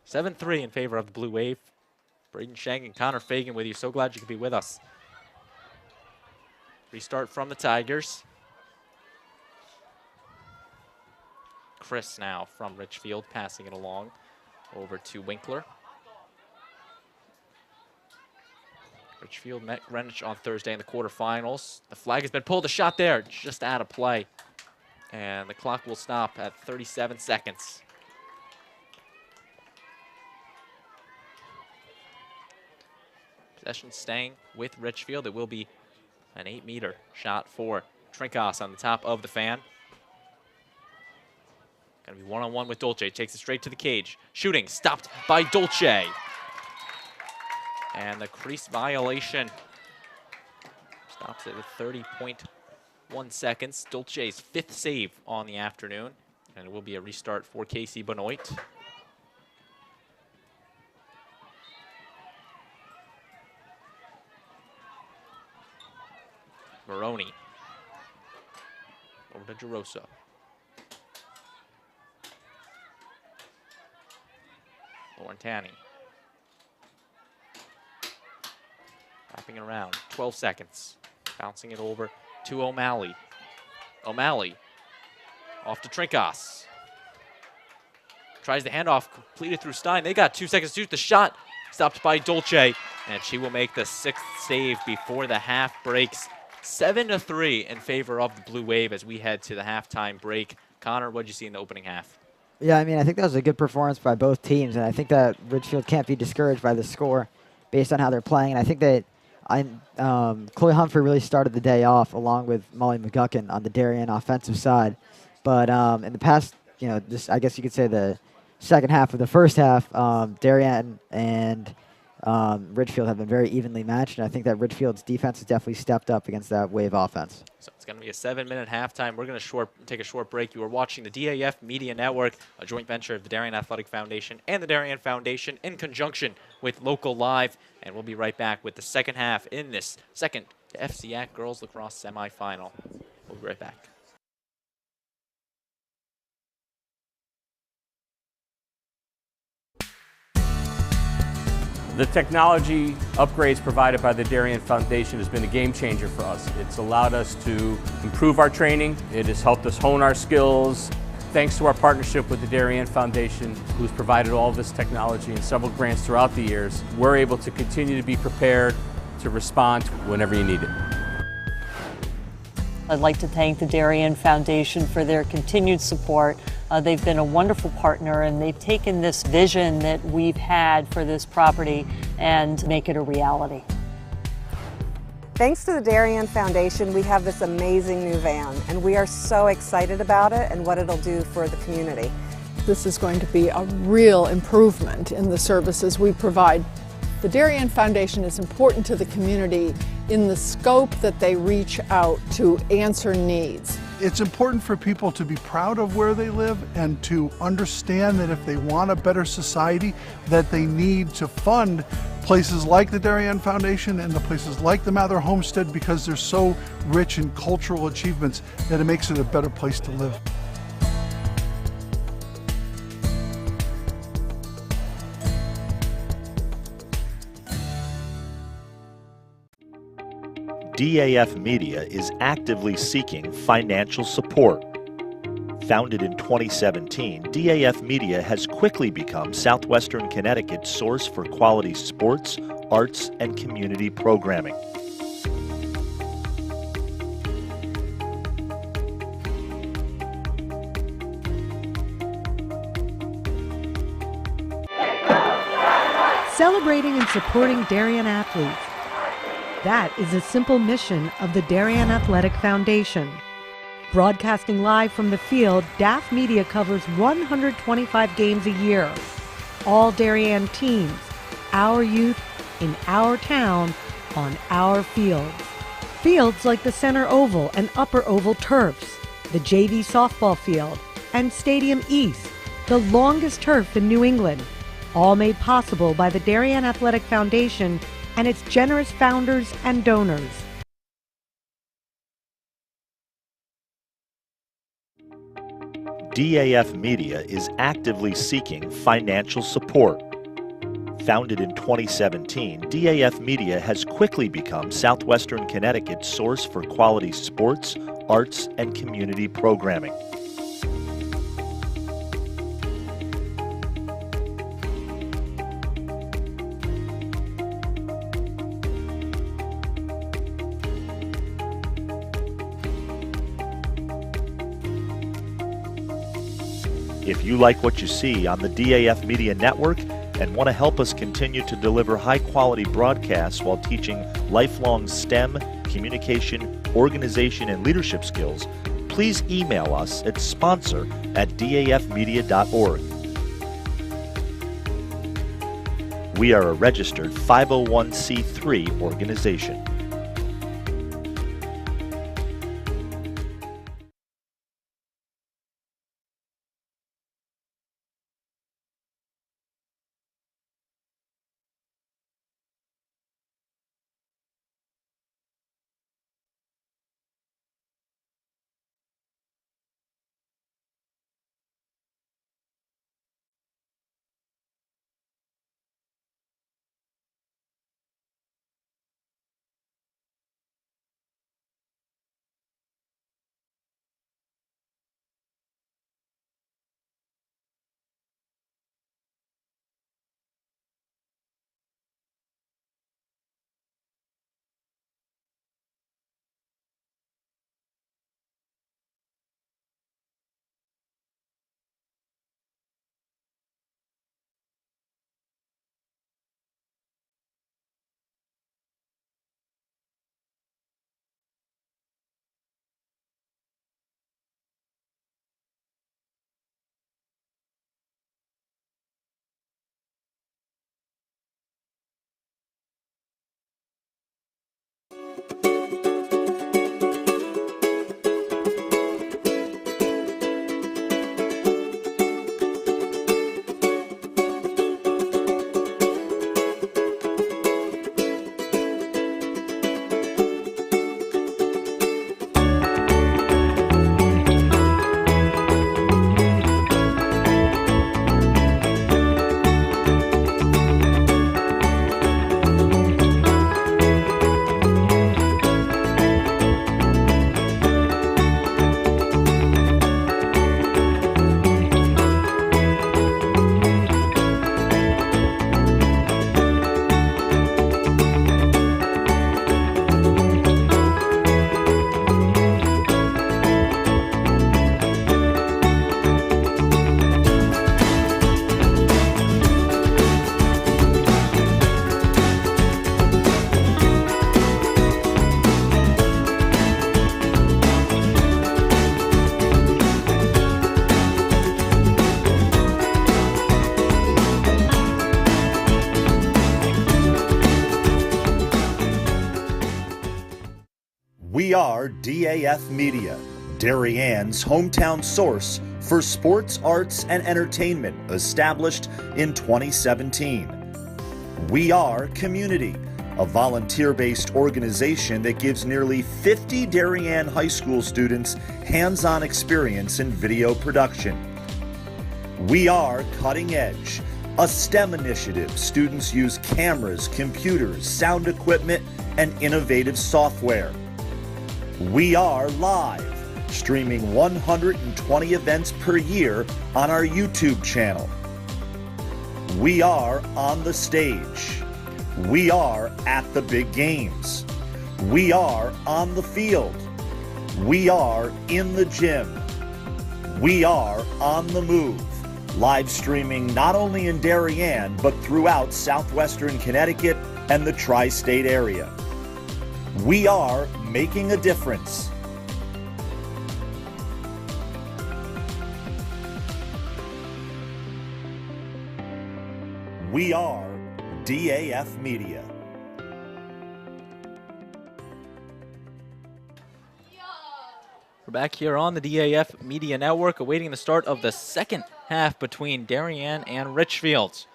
7-3 in favor of the Blue Wave. Braden Shank and Connor Fagan with you. So glad you could be with us. Restart from the Tigers. Chris now from Ridgefield passing it along over to Winkler. Ridgefield met Greenwich on Thursday in the quarterfinals. The flag has been pulled. A shot there, just out of play. And the clock will stop at 37 seconds. Possession staying with Ridgefield. It will be an 8-meter shot for Trinkas on the top of the fan. Gonna be one-on-one with Dolce. Takes it straight to the cage. Shooting stopped by Dolce. And the crease violation stops it at 30.1 seconds. Dolce's 5th save on the afternoon. And it will be a restart for Casey Benoit. Maroney. Over to Gerosa. Laurentani. Wrapping it around. 12 seconds. Bouncing it over to O'Malley. O'Malley. Off to Trinkas. Tries the handoff. Completed through Stein. They got 2 seconds to shoot. The shot stopped by Dolce. And she will make the 6th save before the half breaks. 7-3 in favor of the Blue Wave as we head to the halftime break. Connor, what did you see in the opening half?
Yeah, I mean, I think that was a good performance by both teams, and I think that Ridgefield can't be discouraged by the score based on how they're playing. And I think that Chloe Humphrey really started the day off along with Molly McGuckin on the Darien offensive side. But in the past, I guess you could say the second half of the first half, Darien and Ridgefield have been very evenly matched, and I think that Ridgefield's defense has definitely stepped up against that Wave offense. So
it's going to be a 7-minute halftime. We're going to take a short break. You are watching the DAF Media Network, a joint venture of the Darien Athletic Foundation and the Darien Foundation in conjunction with Local Live, and we'll be right back with the second half in this second FCIAC Girls Lacrosse semifinal. We'll be right back.
The technology upgrades provided by the Darien Foundation has been a game changer for us. It's allowed us to improve our training. It has helped us hone our skills. Thanks to our partnership with the Darien Foundation, who's provided all of this technology and several grants throughout the years, we're able to continue to be prepared to respond whenever you need it.
I'd like to thank the Darien Foundation for their continued support. They've been a wonderful partner, and they've taken this vision that we've had for this property and make it a reality.
Thanks to the Darien Foundation, we have this amazing new van, and we are so excited about it and what it'll do for the community.
This is going to be a real improvement in the services we provide. The Darien Foundation is important to the community in the scope that they reach out to answer needs.
It's important for people to be proud of where they live and to understand that if they want a better society, that they need to fund places like the Darien Foundation and the places like the Mather Homestead, because they're so rich in cultural achievements that it makes it a better place to live.
DAF Media is actively seeking financial support. Founded in 2017, DAF Media has quickly become Southwestern Connecticut's source for quality sports, arts, and community programming.
Celebrating and supporting Darien athletes. That is a simple mission of the Darien Athletic Foundation. Broadcasting live from the field, DAF Media covers 125 games a year. All Darien teams, our youth, in our town, on our fields. Fields like the Center Oval and Upper Oval turfs, the JV softball field, and Stadium East, the longest turf in New England, all made possible by the Darien Athletic Foundation and its generous founders and donors.
DAF Media is actively seeking financial support. Founded in 2017, DAF Media has quickly become Southwestern Connecticut's source for quality sports, arts, and community programming. If you like what you see on the DAF Media Network and want to help us continue to deliver high-quality broadcasts while teaching lifelong STEM, communication, organization, and leadership skills, please email us at sponsor@dafmedia.org. We are a registered 501c3 organization. are DAF Media, Darien's hometown source for sports, arts, and entertainment, established in 2017. We are Community, a volunteer-based organization that gives nearly 50 Darien High School students hands-on experience in video production. We are Cutting Edge, a STEM initiative. Students use cameras, computers, sound equipment, and innovative software. We are Live, streaming 120 events per year on our YouTube channel. We are On the Stage. We are At the Big Games. We are On the Field. We are In the Gym. We are On the Move, live streaming not only in Darien, but throughout southwestern Connecticut and the tri-state area. We are making a difference. We are DAF Media.
We're back here on the DAF Media Network, awaiting the start of the second half between Darien and Ridgefield.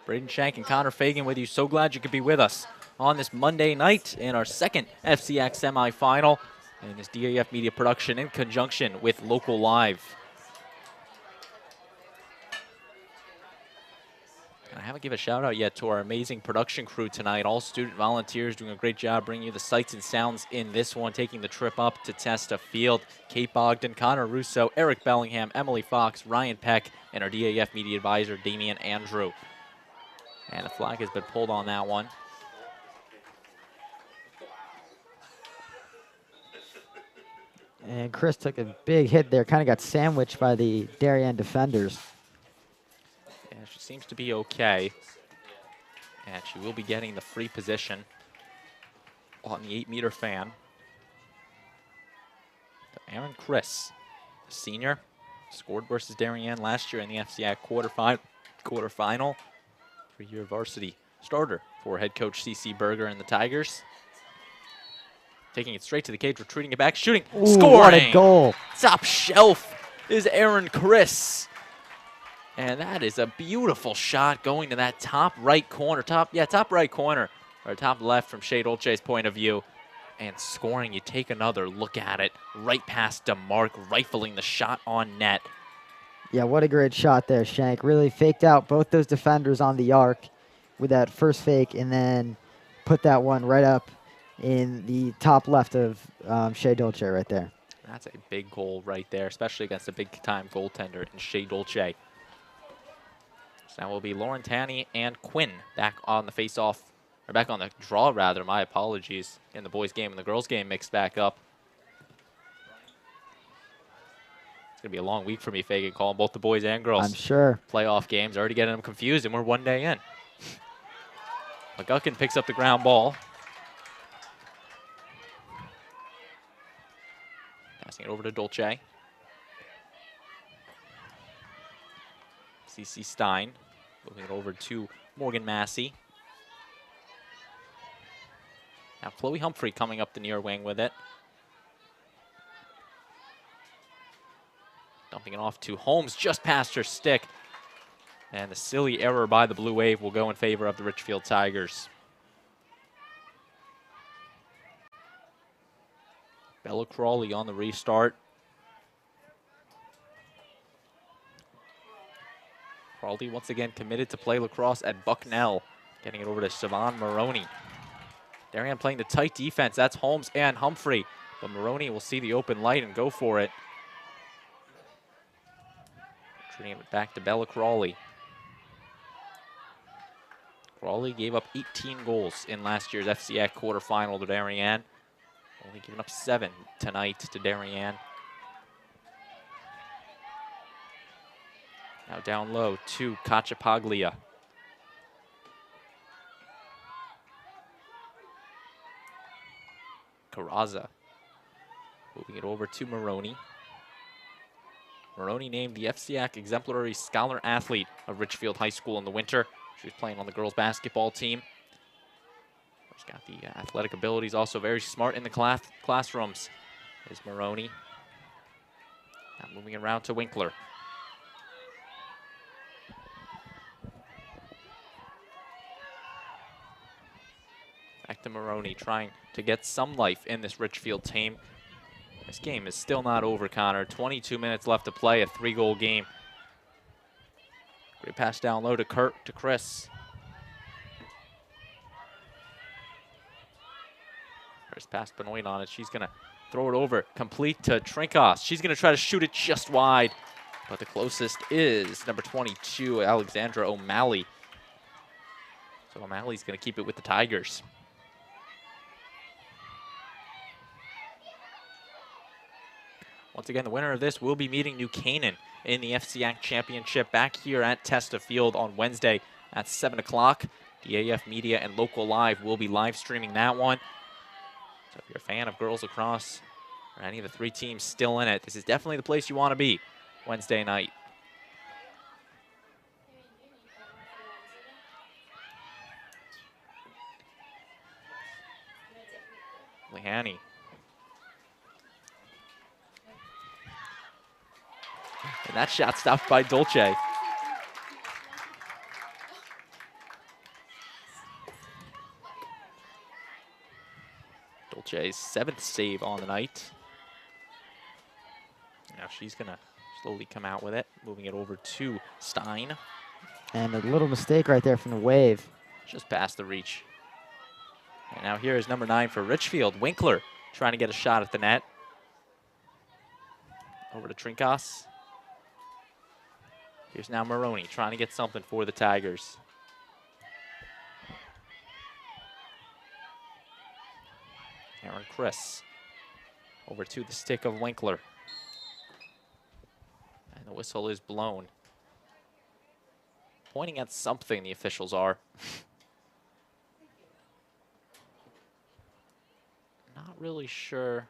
Braden Shank and Connor Fagan with you. So glad you could be with us on this Monday night in our second FCIAC semifinal and this DAF Media production in conjunction with Local Live. I haven't given a shout out yet to our amazing production crew tonight. All student volunteers doing a great job bringing you the sights and sounds in this one, taking the trip up to test a field. Kate Bogdan, Connor Russo, Eric Bellingham, Emily Fox, Ryan Peck, and our DAF media advisor, Damian Andrew. And the flag has been pulled on that one.
And Chris took a big hit there, kind of got sandwiched by the Darien defenders.
Yeah, she seems to be okay. And she will be getting the free position on the 8-meter fan. Aaron Chris, the senior, scored versus Darien last year in the FCIAC quarterfinal. Three-year varsity starter for head coach C.C. Berger and the Tigers. Taking it straight to the cage, retreating it back, shooting,
Ooh,
scoring!
What a goal.
Top shelf is Aaron Chris. And that is a beautiful shot going to that top right corner, top right corner, or top left from Shea Dolce's point of view. And scoring, you take another look at it, right past DeMarc, rifling the shot on net.
Yeah, what a great shot there, Shank. Really faked out both those defenders on the arc with that first fake and then put that one right up in the top left of Shea Dolce right there.
That's a big goal right there, especially against a big-time goaltender in Shea Dolce. So now will be Lauren Tanney and Quinn back on the face-off, or back on the draw, rather. My apologies. In the boys' game and the girls' game mixed back up. It's going to be a long week for me, Fagan, calling both the boys and girls.
I'm sure.
Playoff games, already getting them confused, and we're one day in. McGuckin picks up the ground ball. Passing it over to Dolce. C.C. Stein moving it over to Morgan Massey. Now Chloe Humphrey coming up the near wing with it. Dumping it off to Holmes just past her stick. And the silly error by the Blue Wave will go in favor of the Ridgefield Tigers. Bella Crawley on the restart. Crawley once again committed to play lacrosse at Bucknell. Getting it over to Siobhan Maroney. Darien playing the tight defense. That's Holmes and Humphrey. But Maroney will see the open light and go for it. Turning it back to Bella Crawley. Crawley gave up 18 goals in last year's FCIAC quarterfinal to Darien. Only giving up 7 tonight to Darien. Now down low to Cacciapaglia. Carraza moving it over to Maroney. Maroney named the FCIAC Exemplary Scholar Athlete of Ridgefield High School in the winter. She was playing on the girls basketball team. She's got the athletic abilities, also very smart in the classrooms, is Maroney. Now moving around to Winkler. Back to Maroney, trying to get some life in this Ridgefield team. This game is still not over, Connor. 22 minutes left to play, a 3-goal game. Great pass down low to Chris. Chris passed Benoit on it. She's going to throw it over, complete to Trinkos. She's going to try to shoot it just wide, but the closest is number 22, Alexandra O'Malley. So O'Malley's going to keep it with the Tigers. Once again, the winner of this will be meeting New Canaan in the FCIAC Championship back here at Testa Field on Wednesday at 7 o'clock. DAF Media and Local Live will be live streaming that one. So if you're a fan of girls lacrosse or any of the 3 teams still in it, this is definitely the place you want to be Wednesday night. Lehani. And that shot stopped by Dolce. Dolce's 7th save on the night. Now she's going to slowly come out with it, moving it over to Stein.
And a little mistake right there from the Wave.
Just past the reach. And now here is number 9 for Ridgefield, Winkler, trying to get a shot at the net. Over to Trinkos. Here's now Maroney trying to get something for the Tigers. Aaron Chris over to the stick of Winkler. And the whistle is blown. Pointing at something, the officials are. Not really sure.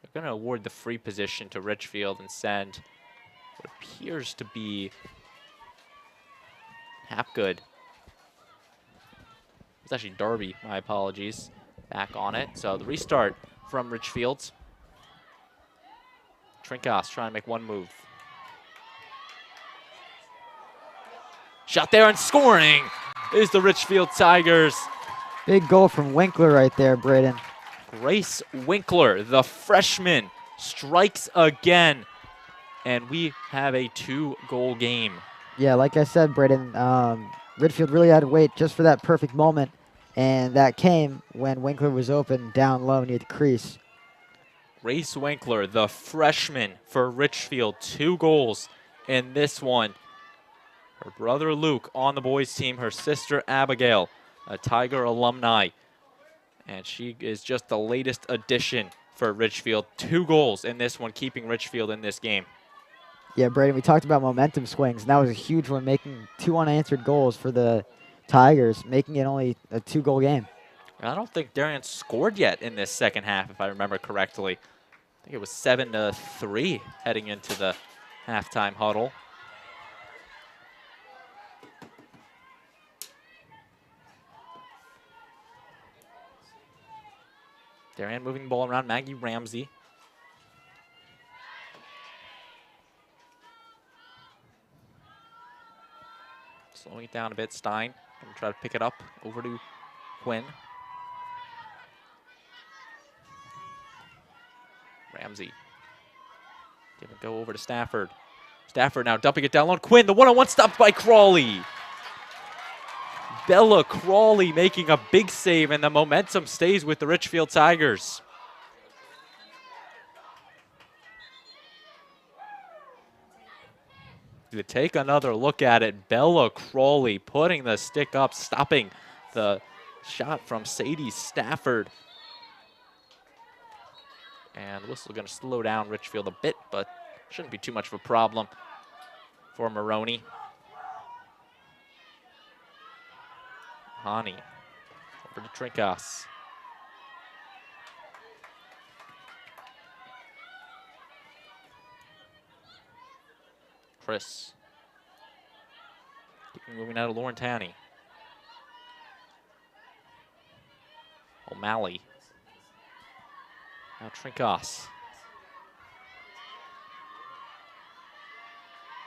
They're going to award the free position to Ridgefield and send what appears to be Hapgood. It's actually Darby, my apologies. Back on it. So the restart from Ridgefield. Trinkos trying to make one move. Shot there and scoring is the Ridgefield Tigers.
Big goal from Winkler right there, Braden.
Grace Winkler, the freshman, strikes again. And we have a 2-goal game.
Yeah, like I said, Braden, Ridgefield really had to wait just for that perfect moment. And that came when Winkler was open down low near the crease.
Grace Winkler, the freshman for Ridgefield, 2 goals in this one. Her brother Luke on the boys team, her sister Abigail, a Tiger alumni. And she is just the latest addition for Ridgefield. 2 goals in this one, keeping Ridgefield in this game.
Yeah, Braden, we talked about momentum swings, and that was a huge one, making 2 unanswered goals for the Tigers, making it only a 2-goal game.
I don't think Darien scored yet in this second half, if I remember correctly. I think it was 7-3 heading into the halftime huddle. Darien moving the ball around. Maggie Ramsey. Slowing it down a bit. Stein going to try to pick it up over to Quinn. Ramsey. Give it go over to Stafford. Stafford now dumping it down low. Quinn, the one-on-one stopped by Crawley. Bella Crawley making a big save, and the momentum stays with the Ridgefield Tigers. To take another look at it, Bella Crawley putting the stick up, stopping the shot from Sadie Stafford. And the whistle going to slow down Ridgefield a bit, but shouldn't be too much of a problem for Maroney. Hani over to Trinkos. Chris. Keeping moving out of Lauren Tanny. O'Malley. Now Trincas.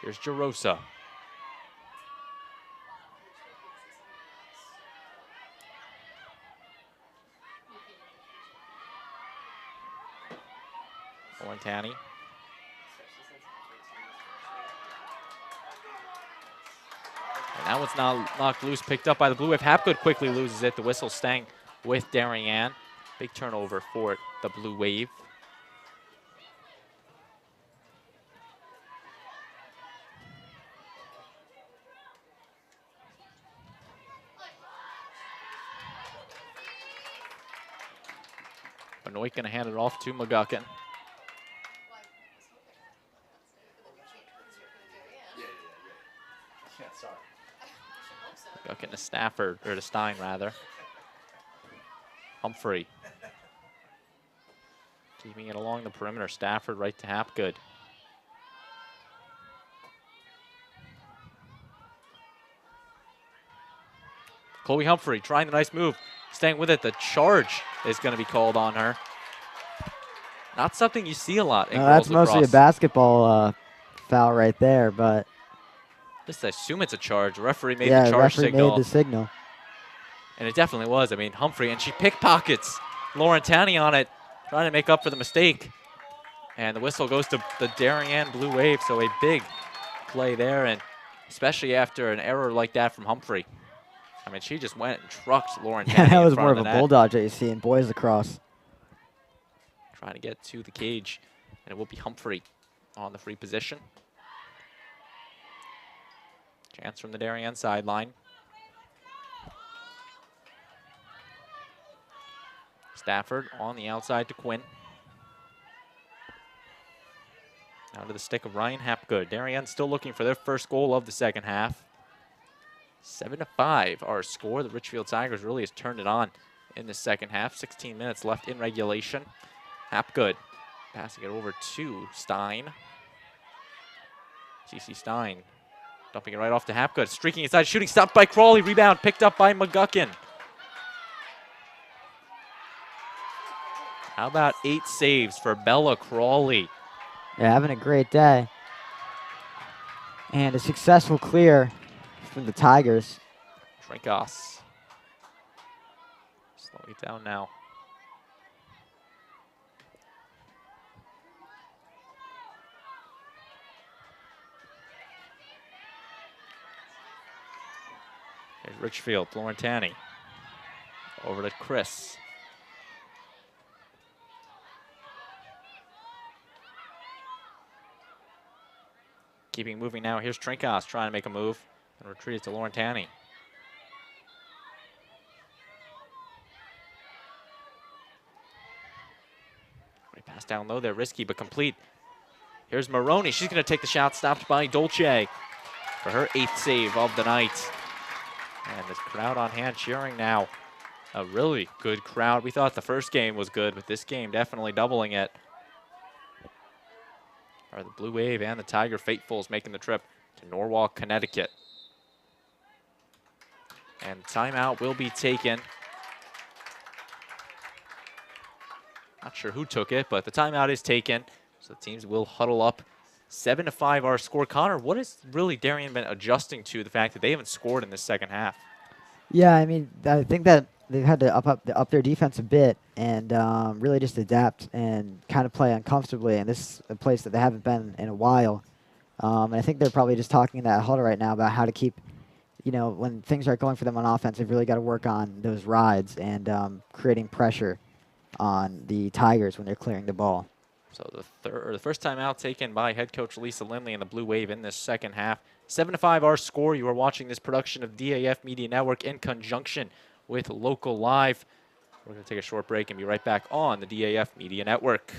Here's Jarosa. Orentani. And that one's now knocked loose, picked up by the Blue Wave. Hapgood quickly loses it. The whistle staying with Darien. Big turnover for the Blue Wave. Benoit gonna hand it off to McGuckin. McGuckin to Stafford, or to Stein rather. Humphrey. Keeping it along the perimeter. Stafford right to Hapgood. Chloe Humphrey trying the nice move. Staying with it. The charge is going to be called on her. Not something you see a lot in girls
that's mostly
lacrosse.
a basketball foul right there, but
Just assume it's a charge. Referee made
yeah,
the charge
referee
signal.
made the signal.
And it definitely was. I mean, Humphrey, and she pickpockets Laurentani on it, trying to make up for the mistake. And the whistle goes to the Darien Blue Wave, so a big play there, and especially after an error like that from Humphrey. I mean, she just went and trucked Laurentani
Yeah, that
in
was
front
more
of
of
the
a
net,
bulldog that you see in boys lacrosse.
trying to get to the cage, and it will be Humphrey on the free position. Chance from the Darien sideline. Stafford on the outside to Quinn. Now to the stick of Ryan Hapgood. Darien still looking for their first goal of the second half. 7-5 our score. The Ridgefield Tigers really has turned it on in the second half. 16 minutes left in regulation. Hapgood passing it over to Stein. CC Stein dumping it right off to Hapgood. Streaking inside, shooting, stopped by Crawley. Rebound picked up by McGuckin. How about 8 saves for Bella Crawley?
Yeah, having a great day. And a successful clear from the Tigers.
Trincas. Slowing it down now. Here's Ridgefield, Laurentani. Over to Chris. Keeping moving now. Here's Trincas trying to make a move and retreat it to Laurentani. Great pass down low there, risky but complete. Here's Maroney. She's going to take the shot, stopped by Dolce for her 8th save of the night. And this crowd on hand cheering now. A really good crowd. We thought the first game was good, but this game definitely doubling it. Are the Blue Wave and the Tiger Faithfuls making the trip to Norwalk, Connecticut. And timeout will be taken. Not sure who took it, but the timeout is taken. So the teams will huddle up. 7-5 our score. Connor, what has really Darien been adjusting to the fact that they haven't scored in this second half?
Yeah, I mean, I think that they've had to up their defense a bit and really just adapt and kind of play uncomfortably. And this is a place that they haven't been in a while. And I think they're probably just talking in that huddle right now about how to keep, you know, when things aren't going for them on offense, they've really got to work on those rides and creating pressure on the Tigers when they're clearing the ball.
So the first time out taken by head coach Lisa Lindley and the Blue Wave in this second half. 7-5 our score. You are watching this production of DAF Media Network in conjunction with Local Live. We're going to take a short break and be right back on the DAF Media Network.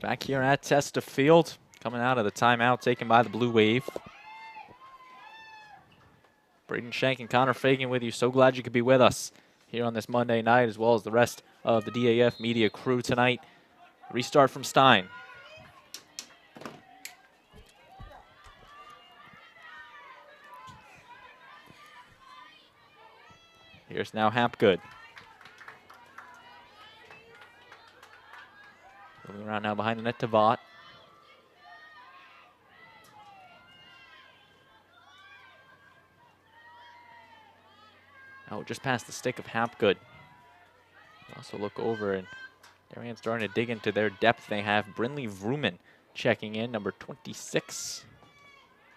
Back here at Testa Field, coming out of the timeout taken by the Blue Wave. Braden Shank and Connor Fagan with you. So glad you could be with us here on this Monday night, as well as the rest of the DAF Media crew tonight. Restart from Stein. Here's now Hapgood. Moving around now behind the net to Vaught. Oh, just past the stick of Hapgood. Also look over, and Darien's starting to dig into their depth. They have Brinley Vrooman checking in, number 26.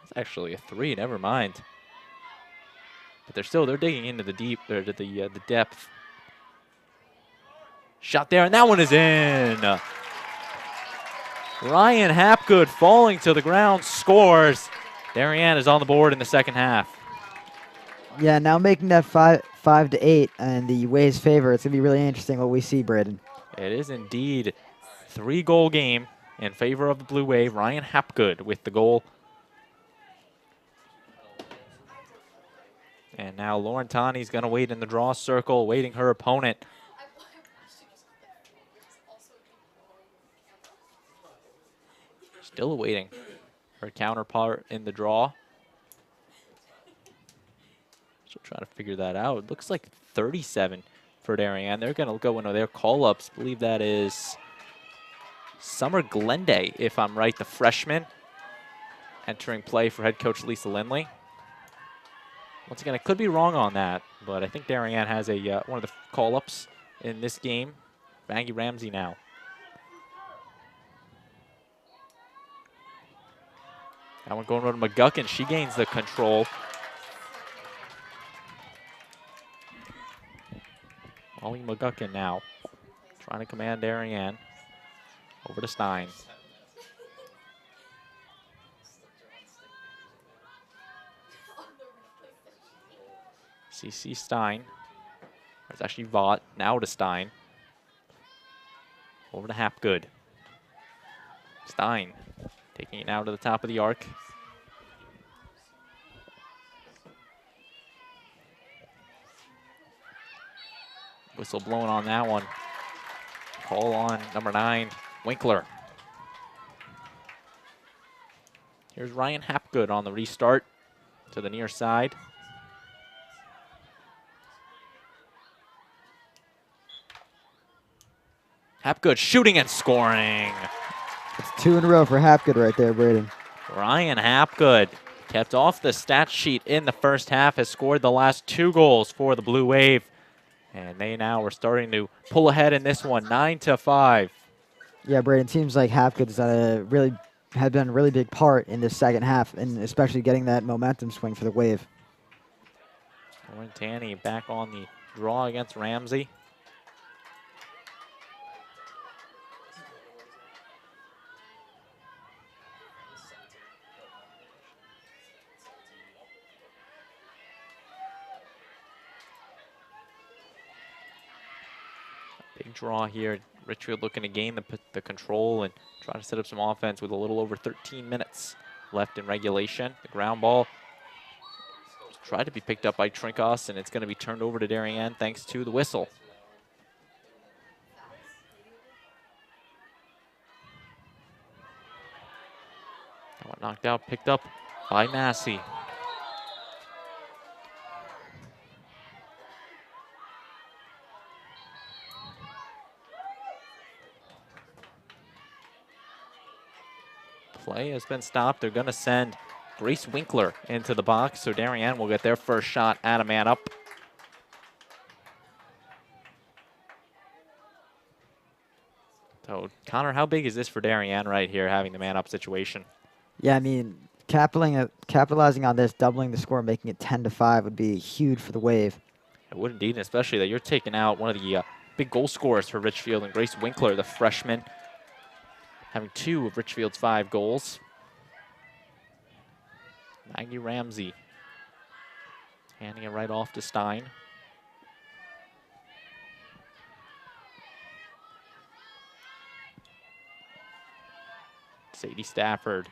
That's actually a 3, never mind. But they're digging into the deep, or to the depth. Shot there, and that one is in. Ryan Hapgood falling to the ground, scores. Darien is on the board in the second half.
Yeah, now making that 5-8 in the Waves' favor. It's going to be really interesting what we see, Braden.
It is indeed 3-goal game in favor of the Blue Wave. Ryan Hapgood with the goal. And now Lauren Taney's going to wait in the draw circle, awaiting her opponent. Still awaiting her counterpart in the draw. Still trying to figure that out. It looks like 37 for Darien. They're going to go into their call-ups. I believe that is Summer Glenday, if I'm right, the freshman, entering play for head coach Lisa Lindley. Once again, I could be wrong on that, but I think Darien has a one of the call-ups in this game. Maggie Ramsey now. That one going over to McGuckin. She gains the control. Molly McGuckin now trying to command Darien. Over to Stein. CC Stein. It's actually Vaught. Now to Stein. Over to Hapgood. Stein taking it now to the top of the arc. Whistle blowing on that one. Call on number 9, Winkler. Here's Ryan Hapgood on the restart to the near side. Hapgood shooting and scoring.
It's 2 in a row for Hapgood right there, Braden.
Ryan Hapgood kept off the stat sheet in the first half, has scored the last 2 goals for the Blue Wave. And they now are starting to pull ahead in this one, 9-5.
Yeah, Braden, seems like Hapgood's had been a really big part in this second half, and especially getting that momentum swing for the Wave.
Lauren Taney back on the draw against Ramsey. Big draw here. Ridgefield looking to gain the control and try to set up some offense with a little over 13 minutes left in regulation. The ground ball tried to be picked up by Trinkos, and it's going to be turned over to Darien thanks to the whistle. That one knocked out, picked up by Massey. Play has been stopped. They're going to send Grace Winkler into the box, so Darien will get their first shot at a man up. So, Connor, how big is this for Darien right here, having the man up situation?
Yeah, I mean, capitalizing on this, doubling the score, making it 10-5 would be huge for the Wave.
It would indeed, especially that you're taking out one of the big goal scorers for Ridgefield, and Grace Winkler, the freshman, having 2 of Ridgefield's 5 goals. Maggie Ramsey handing it right off to Stein. Sadie Stafford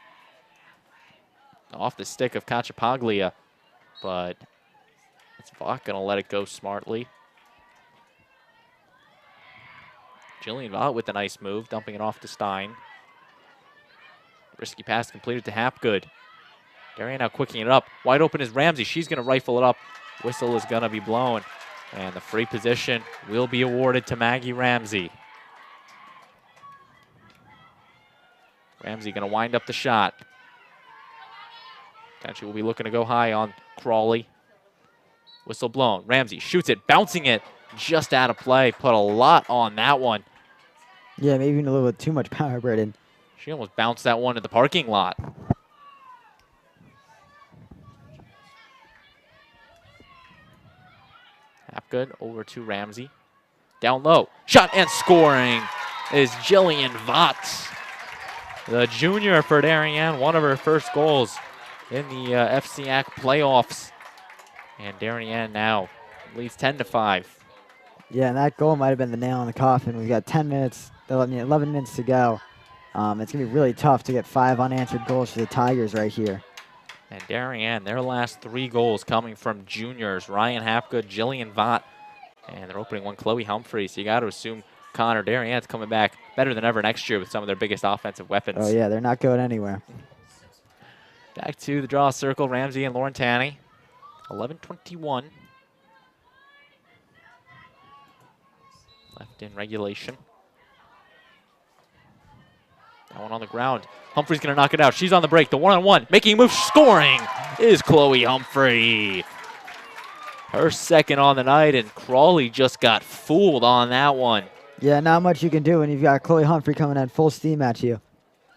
off the stick of Cacciapaglia, but it's Vaught going to let it go smartly. Jillian Vaught with a nice move, dumping it off to Stein. Risky pass completed to Hapgood. Darien now quicking it up. Wide open is Ramsey. She's going to rifle it up. Whistle is going to be blown. And the free position will be awarded to Maggie Ramsey. Ramsey going to wind up the shot. Potentially will be looking to go high on Crawley. Whistle blown. Ramsey shoots it, bouncing it just out of play. Put a lot on that one.
Yeah, maybe even a little bit too much power, Braden.
She almost bounced that one in the parking lot. Hapgood over to Ramsey. Down low. Shot and scoring is Jillian Vaught. The junior for Darien, one of her first goals in the FCIAC playoffs. And Darien now leads 10-5.
Yeah, and that goal might have been the nail in the coffin. We've got 10 minutes, 11 minutes to go. It's going to be really tough to get 5 unanswered goals for the Tigers right here.
And Darien, their last 3 goals coming from juniors. Ryan Hapgood, Jillian Vaught, and they're opening one, Chloe Humphrey. So you got to assume Connor Darien's coming back better than ever next year with some of their biggest offensive weapons.
Oh, yeah, they're not going anywhere.
Back to the draw circle, Ramsey and Lauren Tanney. 11:21 left in regulation. That one on the ground. Humphrey's going to knock it out. She's on the break. The one-on-one. Making a move. Scoring is Chloe Humphrey. Her second on the night, and Crawley just got fooled on that one.
Yeah, not much you can do when you've got Chloe Humphrey coming at full steam at you.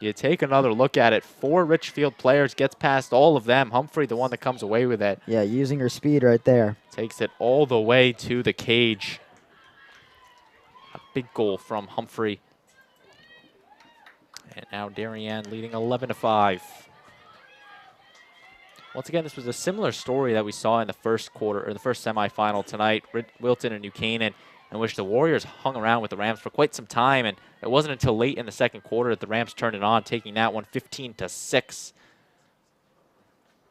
You take another look at it. 4 Ridgefield players, gets past all of them. Humphrey, the one that comes away with it.
Yeah, using her speed right there.
Takes it all the way to the cage. A big goal from Humphrey. And now Darien leading 11-5. Once again, this was a similar story that we saw in the first quarter, or the first semifinal tonight. Wilton and New Canaan, in which the Warriors hung around with the Rams for quite some time, and it wasn't until late in the second quarter that the Rams turned it on, taking that one 15-6.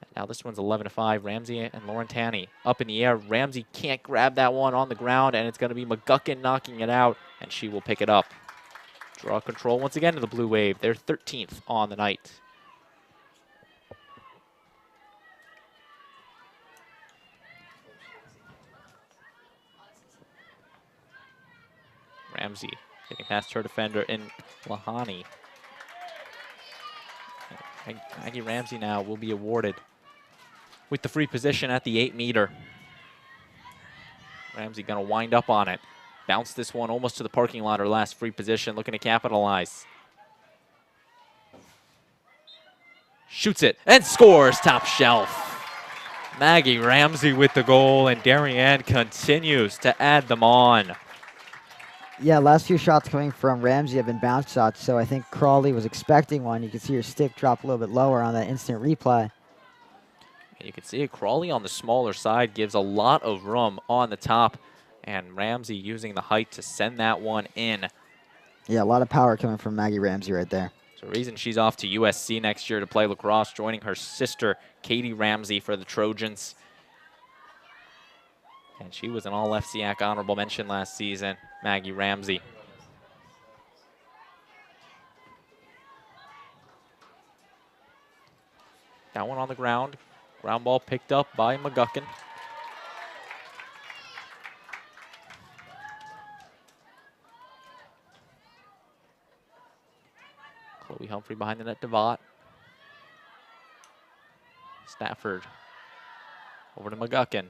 And now this one's 11-5. Ramsey and Lauren Tanney up in the air. Ramsey can't grab that one on the ground, and it's going to be McGuckin knocking it out, and she will pick it up. Draw control once again to the Blue Wave. They're 13th on the night. Ramsey getting past her defender in Lahani. Maggie Ramsey now will be awarded with the free position at the 8-meter. Ramsey going to wind up on it. Bounce this one almost to the parking lot, her last free position, looking to capitalize. Shoots it and scores top shelf. Maggie Ramsey with the goal, and Darien continues to add them on.
Yeah, last few shots coming from Ramsey have been bounce shots, so I think Crawley was expecting one. You can see her stick drop a little bit lower on that instant replay.
And you can see it, Crawley on the smaller side gives a lot of room on the top, and Ramsey using the height to send that one in.
Yeah, a lot of power coming from Maggie Ramsey right there.
So the reason she's off to USC next year to play lacrosse, joining her sister, Katie Ramsey, for the Trojans. And she was an all-FCIAC honorable mention last season, Maggie Ramsey. That one on the ground. Ground ball picked up by McGuckin. Chloe Humphrey behind the net to Vaught. Stafford over to McGuckin.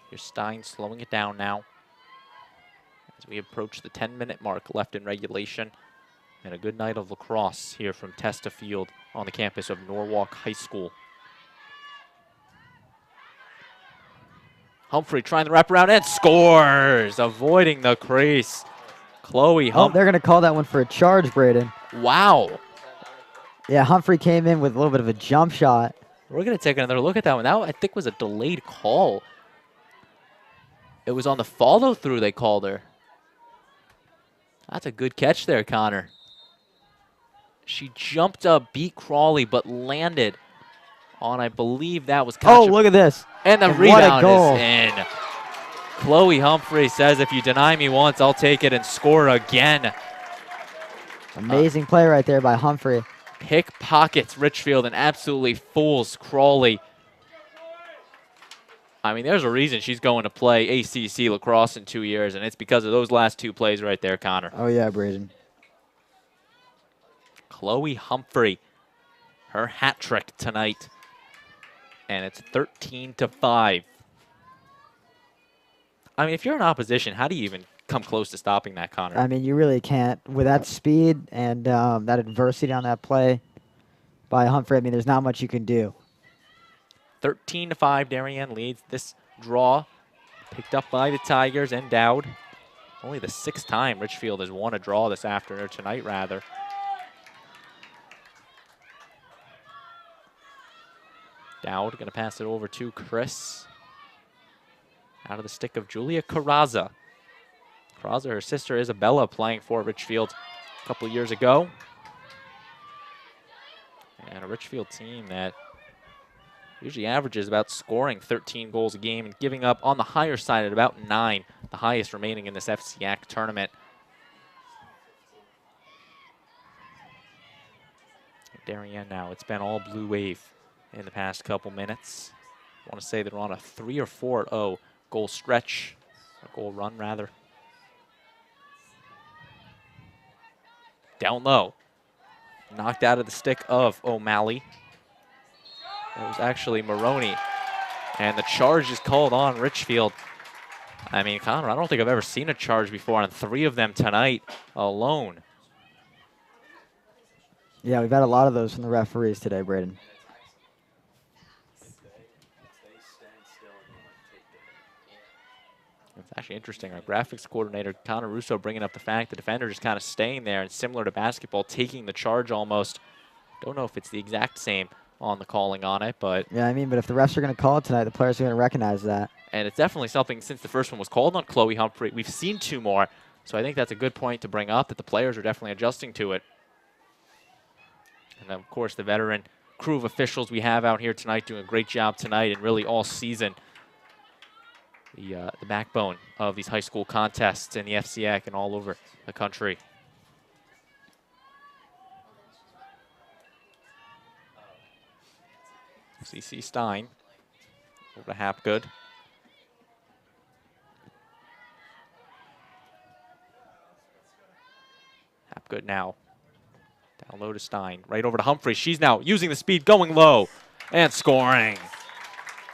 Here's Stein slowing it down now as we approach the 10-minute mark left in regulation. And a good night of lacrosse here from Testa Field on the campus of Norwalk High School. Humphrey trying to wrap around and scores, avoiding the crease. Chloe Humphrey.
Oh, they're going to call that one for a charge, Braden.
Wow.
Yeah, Humphrey came in with a little bit of a jump shot.
We're going to take another look at that one. That, I think, was a delayed call. It was on the follow-through they called her. That's a good catch there, Connor. She jumped up, beat Crawley, but landed on, I believe that was
Oh, look at this.
And the
what a
rebound
goal.
is in. Chloe Humphrey says, if you deny me once, I'll take it and score again.
Amazing play right there by Humphrey.
Pickpockets Ridgefield and absolutely fools Crawley. I mean, there's a reason she's going to play ACC lacrosse in 2 years, and it's because of those last two plays right there, Connor.
Oh, yeah, Braden.
Chloe Humphrey, her hat trick tonight. And it's 13-5. I mean, if you're in opposition, how do you even come close to stopping that, Connor?
I mean, you really can't. With that speed and that adversity on that play by Humphrey, I mean, there's not much you can do.
13-5, Darien leads this draw. Picked up by the Tigers and Dowd. Only the 6th time Ridgefield has won a draw this afternoon, or tonight rather. Dowd going to pass it over to Chris. Out of the stick of Julia Carraza. Carraza, her sister Isabella, playing for Ridgefield a couple years ago. And a Ridgefield team that usually averages about scoring 13 goals a game and giving up on the higher side at about 9, the highest remaining in this FCIAC tournament. Darien now, it's been all Blue Wave in the past couple minutes. I want to say they're on a 3 or 4-0 goal stretch, or goal run rather. Down low, knocked out of the stick of O'Malley. It was actually Maroney, and the charge is called on Ridgefield. I mean, Connor, I don't think I've ever seen a charge before on 3 of them tonight alone.
Yeah, we've had a lot of those from the referees today, Braden.
It's actually interesting. Our graphics coordinator, Connor Russo, bringing up the fact the defender just kind of staying there and similar to basketball, taking the charge almost. Don't know if it's the exact same on the calling on it, but...
Yeah, I mean, but if the refs are going to call it tonight, the players are going to recognize that.
And it's definitely something, since the first one was called on Chloe Humphrey, we've seen 2 more. So I think that's a good point to bring up, that the players are definitely adjusting to it. And then, of course, the veteran crew of officials we have out here tonight doing a great job tonight and really all season. The backbone of these high school contests in the FCIAC and all over the country. CC Stein over to Hapgood. Hapgood now. Down low to Stein. Right over to Humphrey. She's now using the speed, going low and scoring.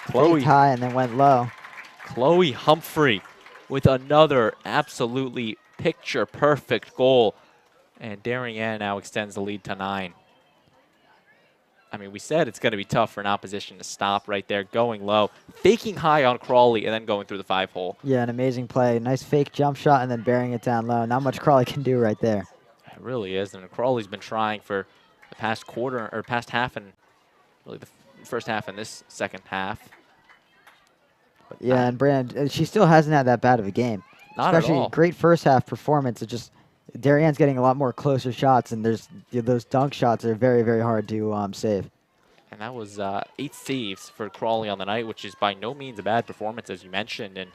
Chloe high and then went low.
Chloe Humphrey with another absolutely picture-perfect goal. And Darien now extends the lead to 9. I mean, we said it's going to be tough for an opposition to stop right there, going low, faking high on Crawley, and then going through the 5-hole.
Yeah, an amazing play. Nice fake jump shot and then burying it down low. Not much Crawley can do right there.
It really is. And Crawley's been trying for the past quarter, or past half, and really the first half and this second half. But
yeah, and Brand, she still hasn't had that bad of a game.
Not
Especially
at all.
Great first half performance. It just, Darien's getting a lot more closer shots, and there's those dunk shots are very, very hard to save.
And that was 8 saves for Crawley on the night, which is by no means a bad performance, as you mentioned. And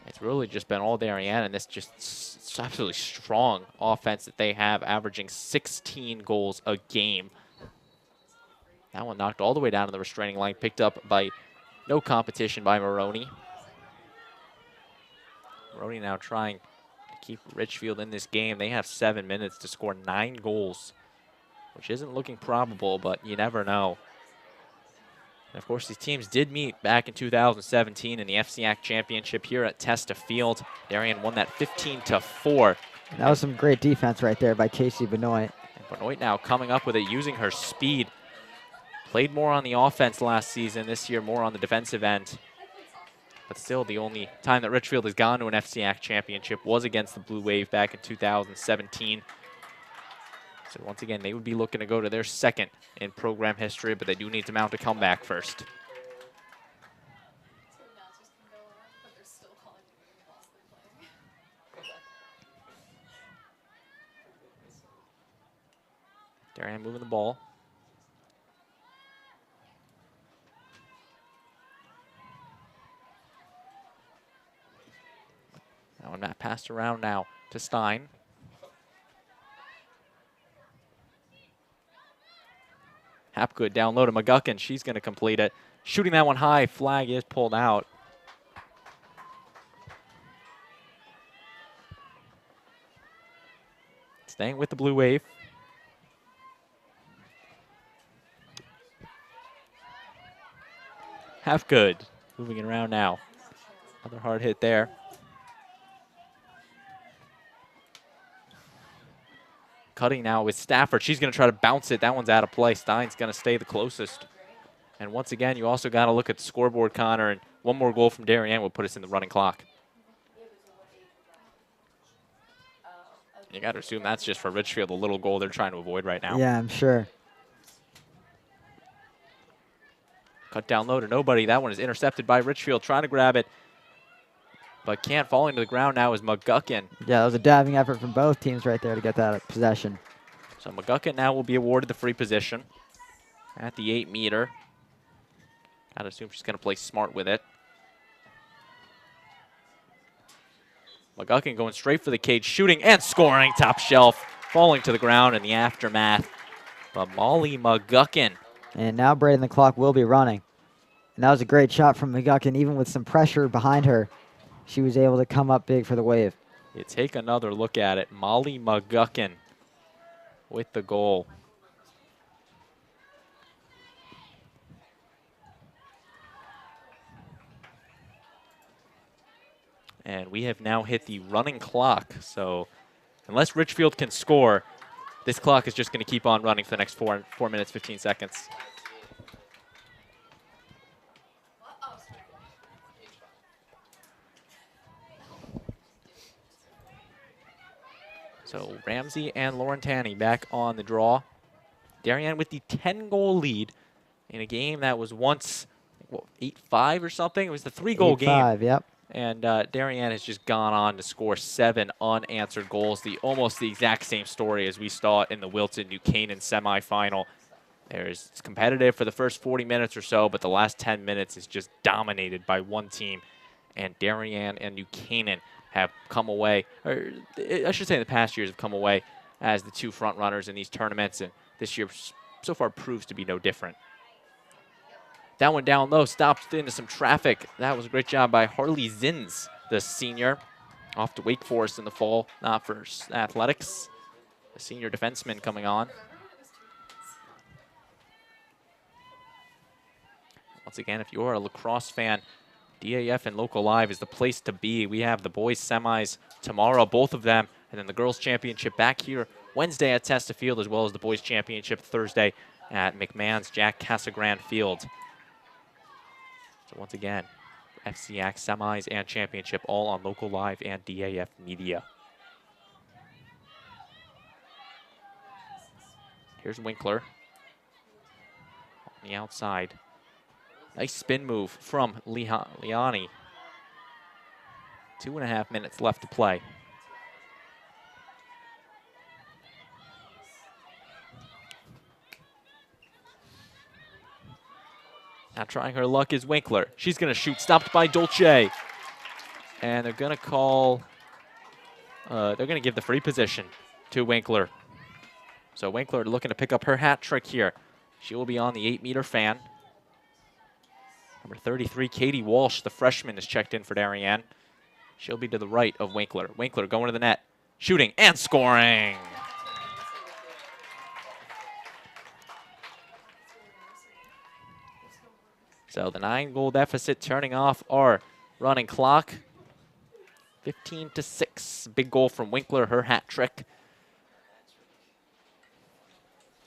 it's really just been all Darien, and this just absolutely strong offense that they have, averaging 16 goals a game. That one knocked all the way down to the restraining line, picked up by no competition by Maroney. Maroney now trying to keep Ridgefield in this game. They have 7 minutes to score 9 goals, which isn't looking probable, but you never know. And of course, these teams did meet back in 2017 in the FCIAC Championship here at Testa Field. Darien won that 15-4.
That was some great defense right there by Casey Benoit.
And Benoit now coming up with it, using her speed. Played more on the offense last season, this year more on the defensive end. But still, the only time that Ridgefield has gone to an FCIAC championship was against the Blue Wave back in 2017. So once again, they would be looking to go to their 2nd in program history, but they do need to mount a comeback first. Darien moving the ball. That one not passed around now to Stein. Hapgood down low to McGuckin. She's going to complete it. Shooting that one high. Flag is pulled out. Staying with the Blue Wave. Hapgood moving it around now. Another hard hit there. Cutting now with Stafford. She's going to try to bounce it. That one's out of play. Stein's going to stay the closest. And once again, you also got to look at the scoreboard, Connor, and one more goal from Darien will put us in the running clock. You got to assume that's just for Ridgefield, a little goal they're trying to avoid right now.
Yeah, I'm sure.
Cut down low to nobody. That one is intercepted by Ridgefield, trying to grab it, but can't. Falling to the ground now is McGuckin.
Yeah, that was a diving effort from both teams right there to get that possession.
So McGuckin now will be awarded the free position at the 8-meter. Got to assume she's going to play smart with it. McGuckin going straight for the cage, shooting and scoring, top shelf, falling to the ground in the aftermath. But Molly McGuckin.
And now Braden, the clock will be running. And that was a great shot from McGuckin. Even with some pressure behind her, she was able to come up big for the Wave.
You take another look at it. Molly McGuckin with the goal. And we have now hit the running clock. So unless Ridgefield can score, this clock is just going to keep on running for the next 4 minutes, 15 seconds. So Ramsey and Laurentani back on the draw. Darien with the 10-goal lead in a game that was once 8-5 or something. It was the 3-goal game.
8-5, yep.
And Darien has just gone on to score 7 unanswered goals. Almost the exact same story as we saw in the Wilton New Canaan semifinal. It's competitive for the first 40 minutes or so, but the last 10 minutes is just dominated by one team. And Darien and New Canaan have come away, or I should say in the past years have come away as the 2 front runners in these tournaments. And this year so far proves to be no different. That one down low, stopped into some traffic. That was a great job by Harley Zins, the senior. Off to Wake Forest in the fall, not for athletics. The senior defenseman coming on. Once again, if you're a lacrosse fan, DAF and Local Live is the place to be. We have the boys semis tomorrow, both of them, and then the girls championship back here Wednesday at Testa Field, as well as the boys championship Thursday at McMahon's Jack Casagrande Field. So once again, FCIAC semis and championship all on Local Live and DAF Media. Here's Winkler on the outside. Nice spin move from Liani. 2.5 minutes left to play. Now trying her luck is Winkler. She's going to shoot, stopped by Dolce. And they're going to call, they're going to give the free position to Winkler. So Winkler looking to pick up her hat trick here. She will be on the 8-meter fan. Number 33, Katie Walsh, the freshman, is checked in for Darien. She'll be to the right of Winkler. Winkler going to the net, shooting and scoring. So the 9-goal deficit turning off our running clock. 15-6. Big goal from Winkler, her hat trick.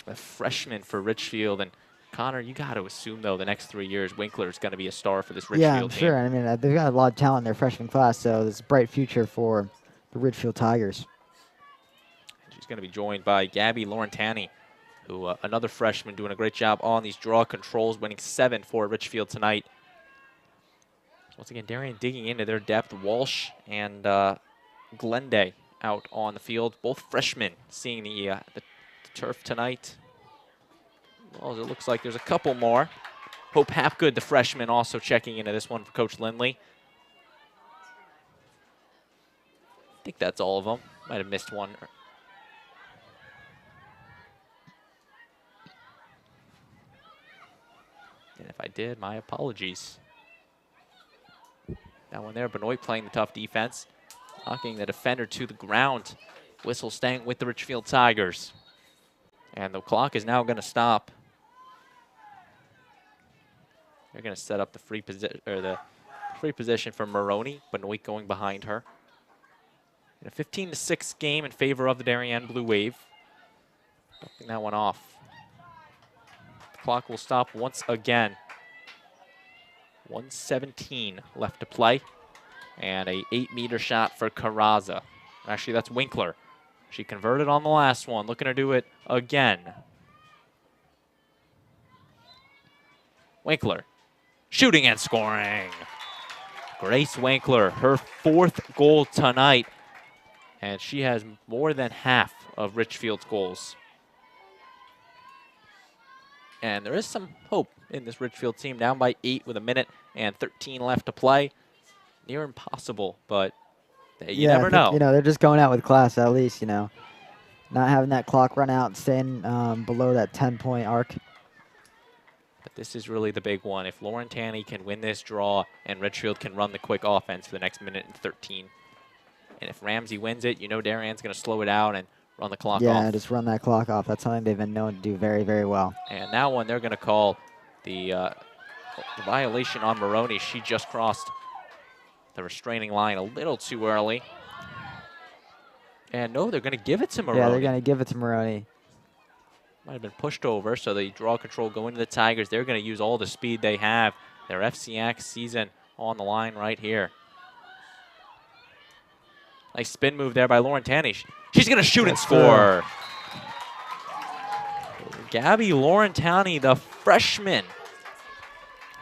A freshman for Ridgefield. And Connor, you got to assume, though, the next 3 years, Winkler is going to be a star for this Ridgefield
Yeah, I'm
team.
sure. I mean, they've got a lot of talent in their freshman class, so there's a bright future for the Ridgefield Tigers.
She's going to be joined by Gabby Laurentani, who another freshman doing a great job on these draw controls, winning 7 for Ridgefield tonight. Once again, Darien digging into their depth. Walsh and Glende out on the field. Both freshmen seeing the turf tonight. Well, it looks like there's a couple more. Hope Hapgood, the freshman, also checking into this one for Coach Lindley. I think that's all of them. Might have missed one. And if I did, my apologies. That one there, Benoit playing the tough defense, knocking the defender to the ground. Whistle staying with the Ridgefield Tigers. And the clock is now going to stop. They're going to set up the free position for Maroney. Benoit going behind her. In a 15-6 game in favor of the Darien Blue Wave. Dumping that one off. The clock will stop once again. 1:17 left to play. And a 8-meter shot for Carraza. Actually, that's Winkler. She converted on the last one. Looking to do it again. Winkler. Shooting and scoring. Grace Winkler, her 4th goal tonight. And she has more than half of Ridgefield's goals. And there is some hope in this Ridgefield team. Down by 8 with 1:13 left to play. Near impossible, but you never know.
You know, they're just going out with class at least, you know. Not having that clock run out and staying below that 10-point arc.
But this is really the big one. If Lauren Tanney can win this draw and Ridgefield can run the quick offense for the next 1:13. And if Ramsey wins it, you know Darien's going to slow it out and run the clock off.
Yeah, just run that clock off. That's something they've been known to do very, very well.
And that one, they're going to call the violation on Maroney. She just crossed the restraining line a little too early. And no, they're going to give it to Maroney.
Yeah, they're going to give it to Maroney.
Might have been pushed over, so the draw control going to the Tigers. They're going to use all the speed they have. Their FCIAC season on the line right here. Nice spin move there by Lauren Tanney. She's going to shoot and score. Gabby Lauren Tanney, the freshman.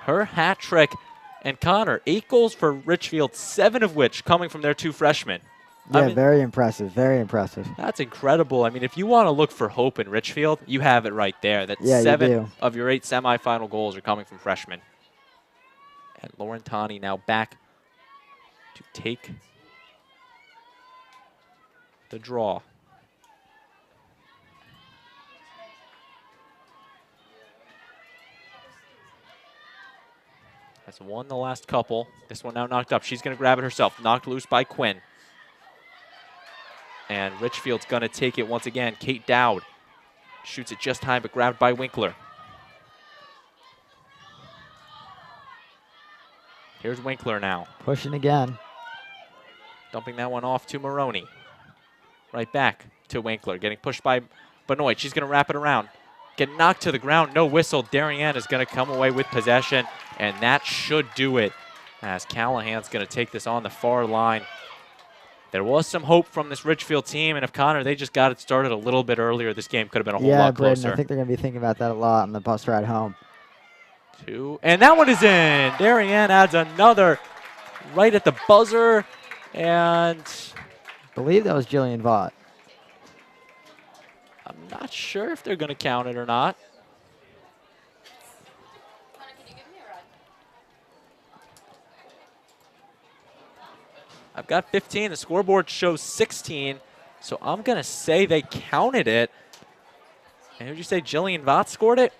Her hat trick. And Connor, 8 goals for Ridgefield, 7 of which coming from their 2 freshmen.
Yeah,
I mean,
very impressive, very impressive.
That's incredible. I mean, if you want to look for hope in Ridgefield, you have it right there. That 7 of your 8 semifinal goals are coming from freshmen. And Lauren Tanney now back to take the draw. Has won the last couple. This one now knocked up. She's going to grab it herself. Knocked loose by Quinn. And Ridgefield's going to take it once again. Kate Dowd shoots it just high, but grabbed by Winkler. Here's Winkler now.
Pushing again.
Dumping that one off to Maroney. Right back to Winkler. Getting pushed by Benoit. She's going to wrap it around. Get knocked to the ground. No whistle. Darien is going to come away with possession. And that should do it, as Callahan's going to take this on the far line. There was some hope from this Ridgefield team, and if Connor, they just got it started a little bit earlier, this game could have been a whole lot closer.
I think they're going to be thinking about that a lot on the bus ride home.
2, and that one is in. Darien adds another right at the buzzer, and
I believe that was Jillian Vaught.
I'm not sure if they're going to count it or not. I've got 15. The scoreboard shows 16. So I'm going to say they counted it. And who did you say Jillian Vaught scored it?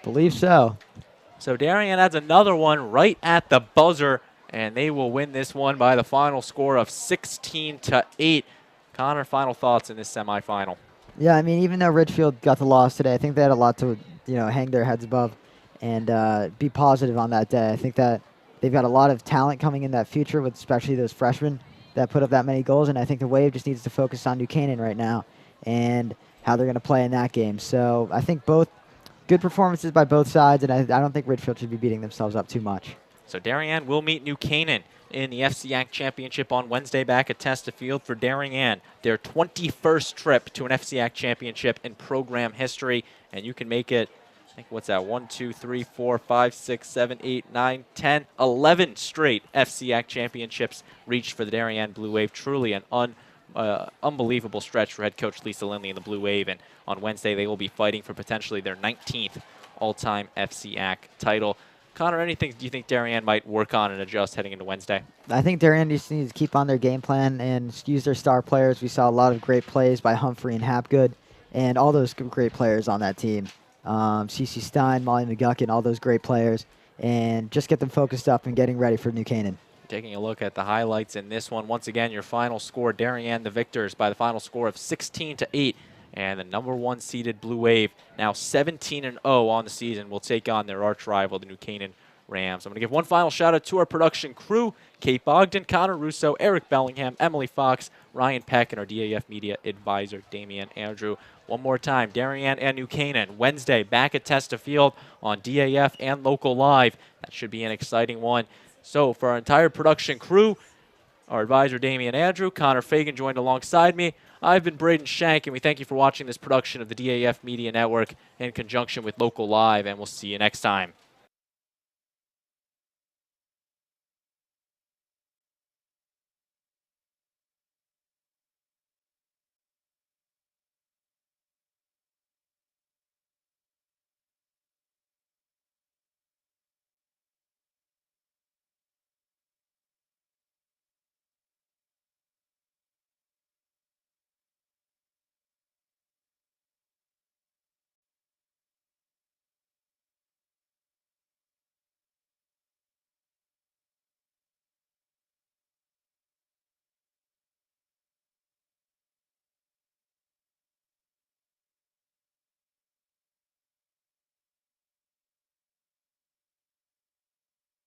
Believe so.
So Darien adds another one right at the buzzer. And they will win this one by the final score of 16-8. Connor, final thoughts in this semifinal?
Yeah, I mean, even though Ridgefield got the loss today, I think they had a lot to, hang their heads above and be positive on that day. I think that they've got a lot of talent coming in that future, with especially those freshmen that put up that many goals. And I think the Wave just needs to focus on New Canaan right now and how they're going to play in that game. So I think both good performances by both sides, and I don't think Ridgefield should be beating themselves up too much.
So Darien will meet New Canaan in the FCIAC Championship on Wednesday back at Testa Field for Darien. Their 21st trip to an FCIAC Championship in program history, and you can make it, I think, what's that, 1, 2, 3, 4, 5, 6, 7, 8, 9, 10, 11 straight FCIAC championships reached for the Darien Blue Wave. Truly an unbelievable stretch for head coach Lisa Lindley and the Blue Wave. And on Wednesday. They will be fighting for potentially their 19th all-time FCIAC title. Connor, anything do you think Darien might work on and adjust heading into Wednesday?
I think Darien just needs to keep on their game plan and use their star players. We saw a lot of great plays by Humphrey and Hapgood and all those great players on that team. CC Stein, Molly McGuckin, all those great players. And just get them focused up and getting ready for New Canaan.
Taking a look at the highlights in this one. Once again, your final score, Darien the victors by the final score of 16-8. And the #1 seeded Blue Wave, now 17-0 on the season, will take on their arch rival, the New Canaan Rams. I'm going to give one final shout-out to our production crew, Kate Bogdan, Connor Russo, Eric Bellingham, Emily Fox, Ryan Peck, and our DAF Media advisor, Damian Andrew. One more time, Darien and New Canaan, Wednesday, back at Testa Field on DAF and Local Live. That should be an exciting one. So for our entire production crew, our advisor, Damian Andrew, Connor Fagan joined alongside me. I've been Braden Shank, and we thank you for watching this production of the DAF Media Network in conjunction with Local Live, and we'll see you next time.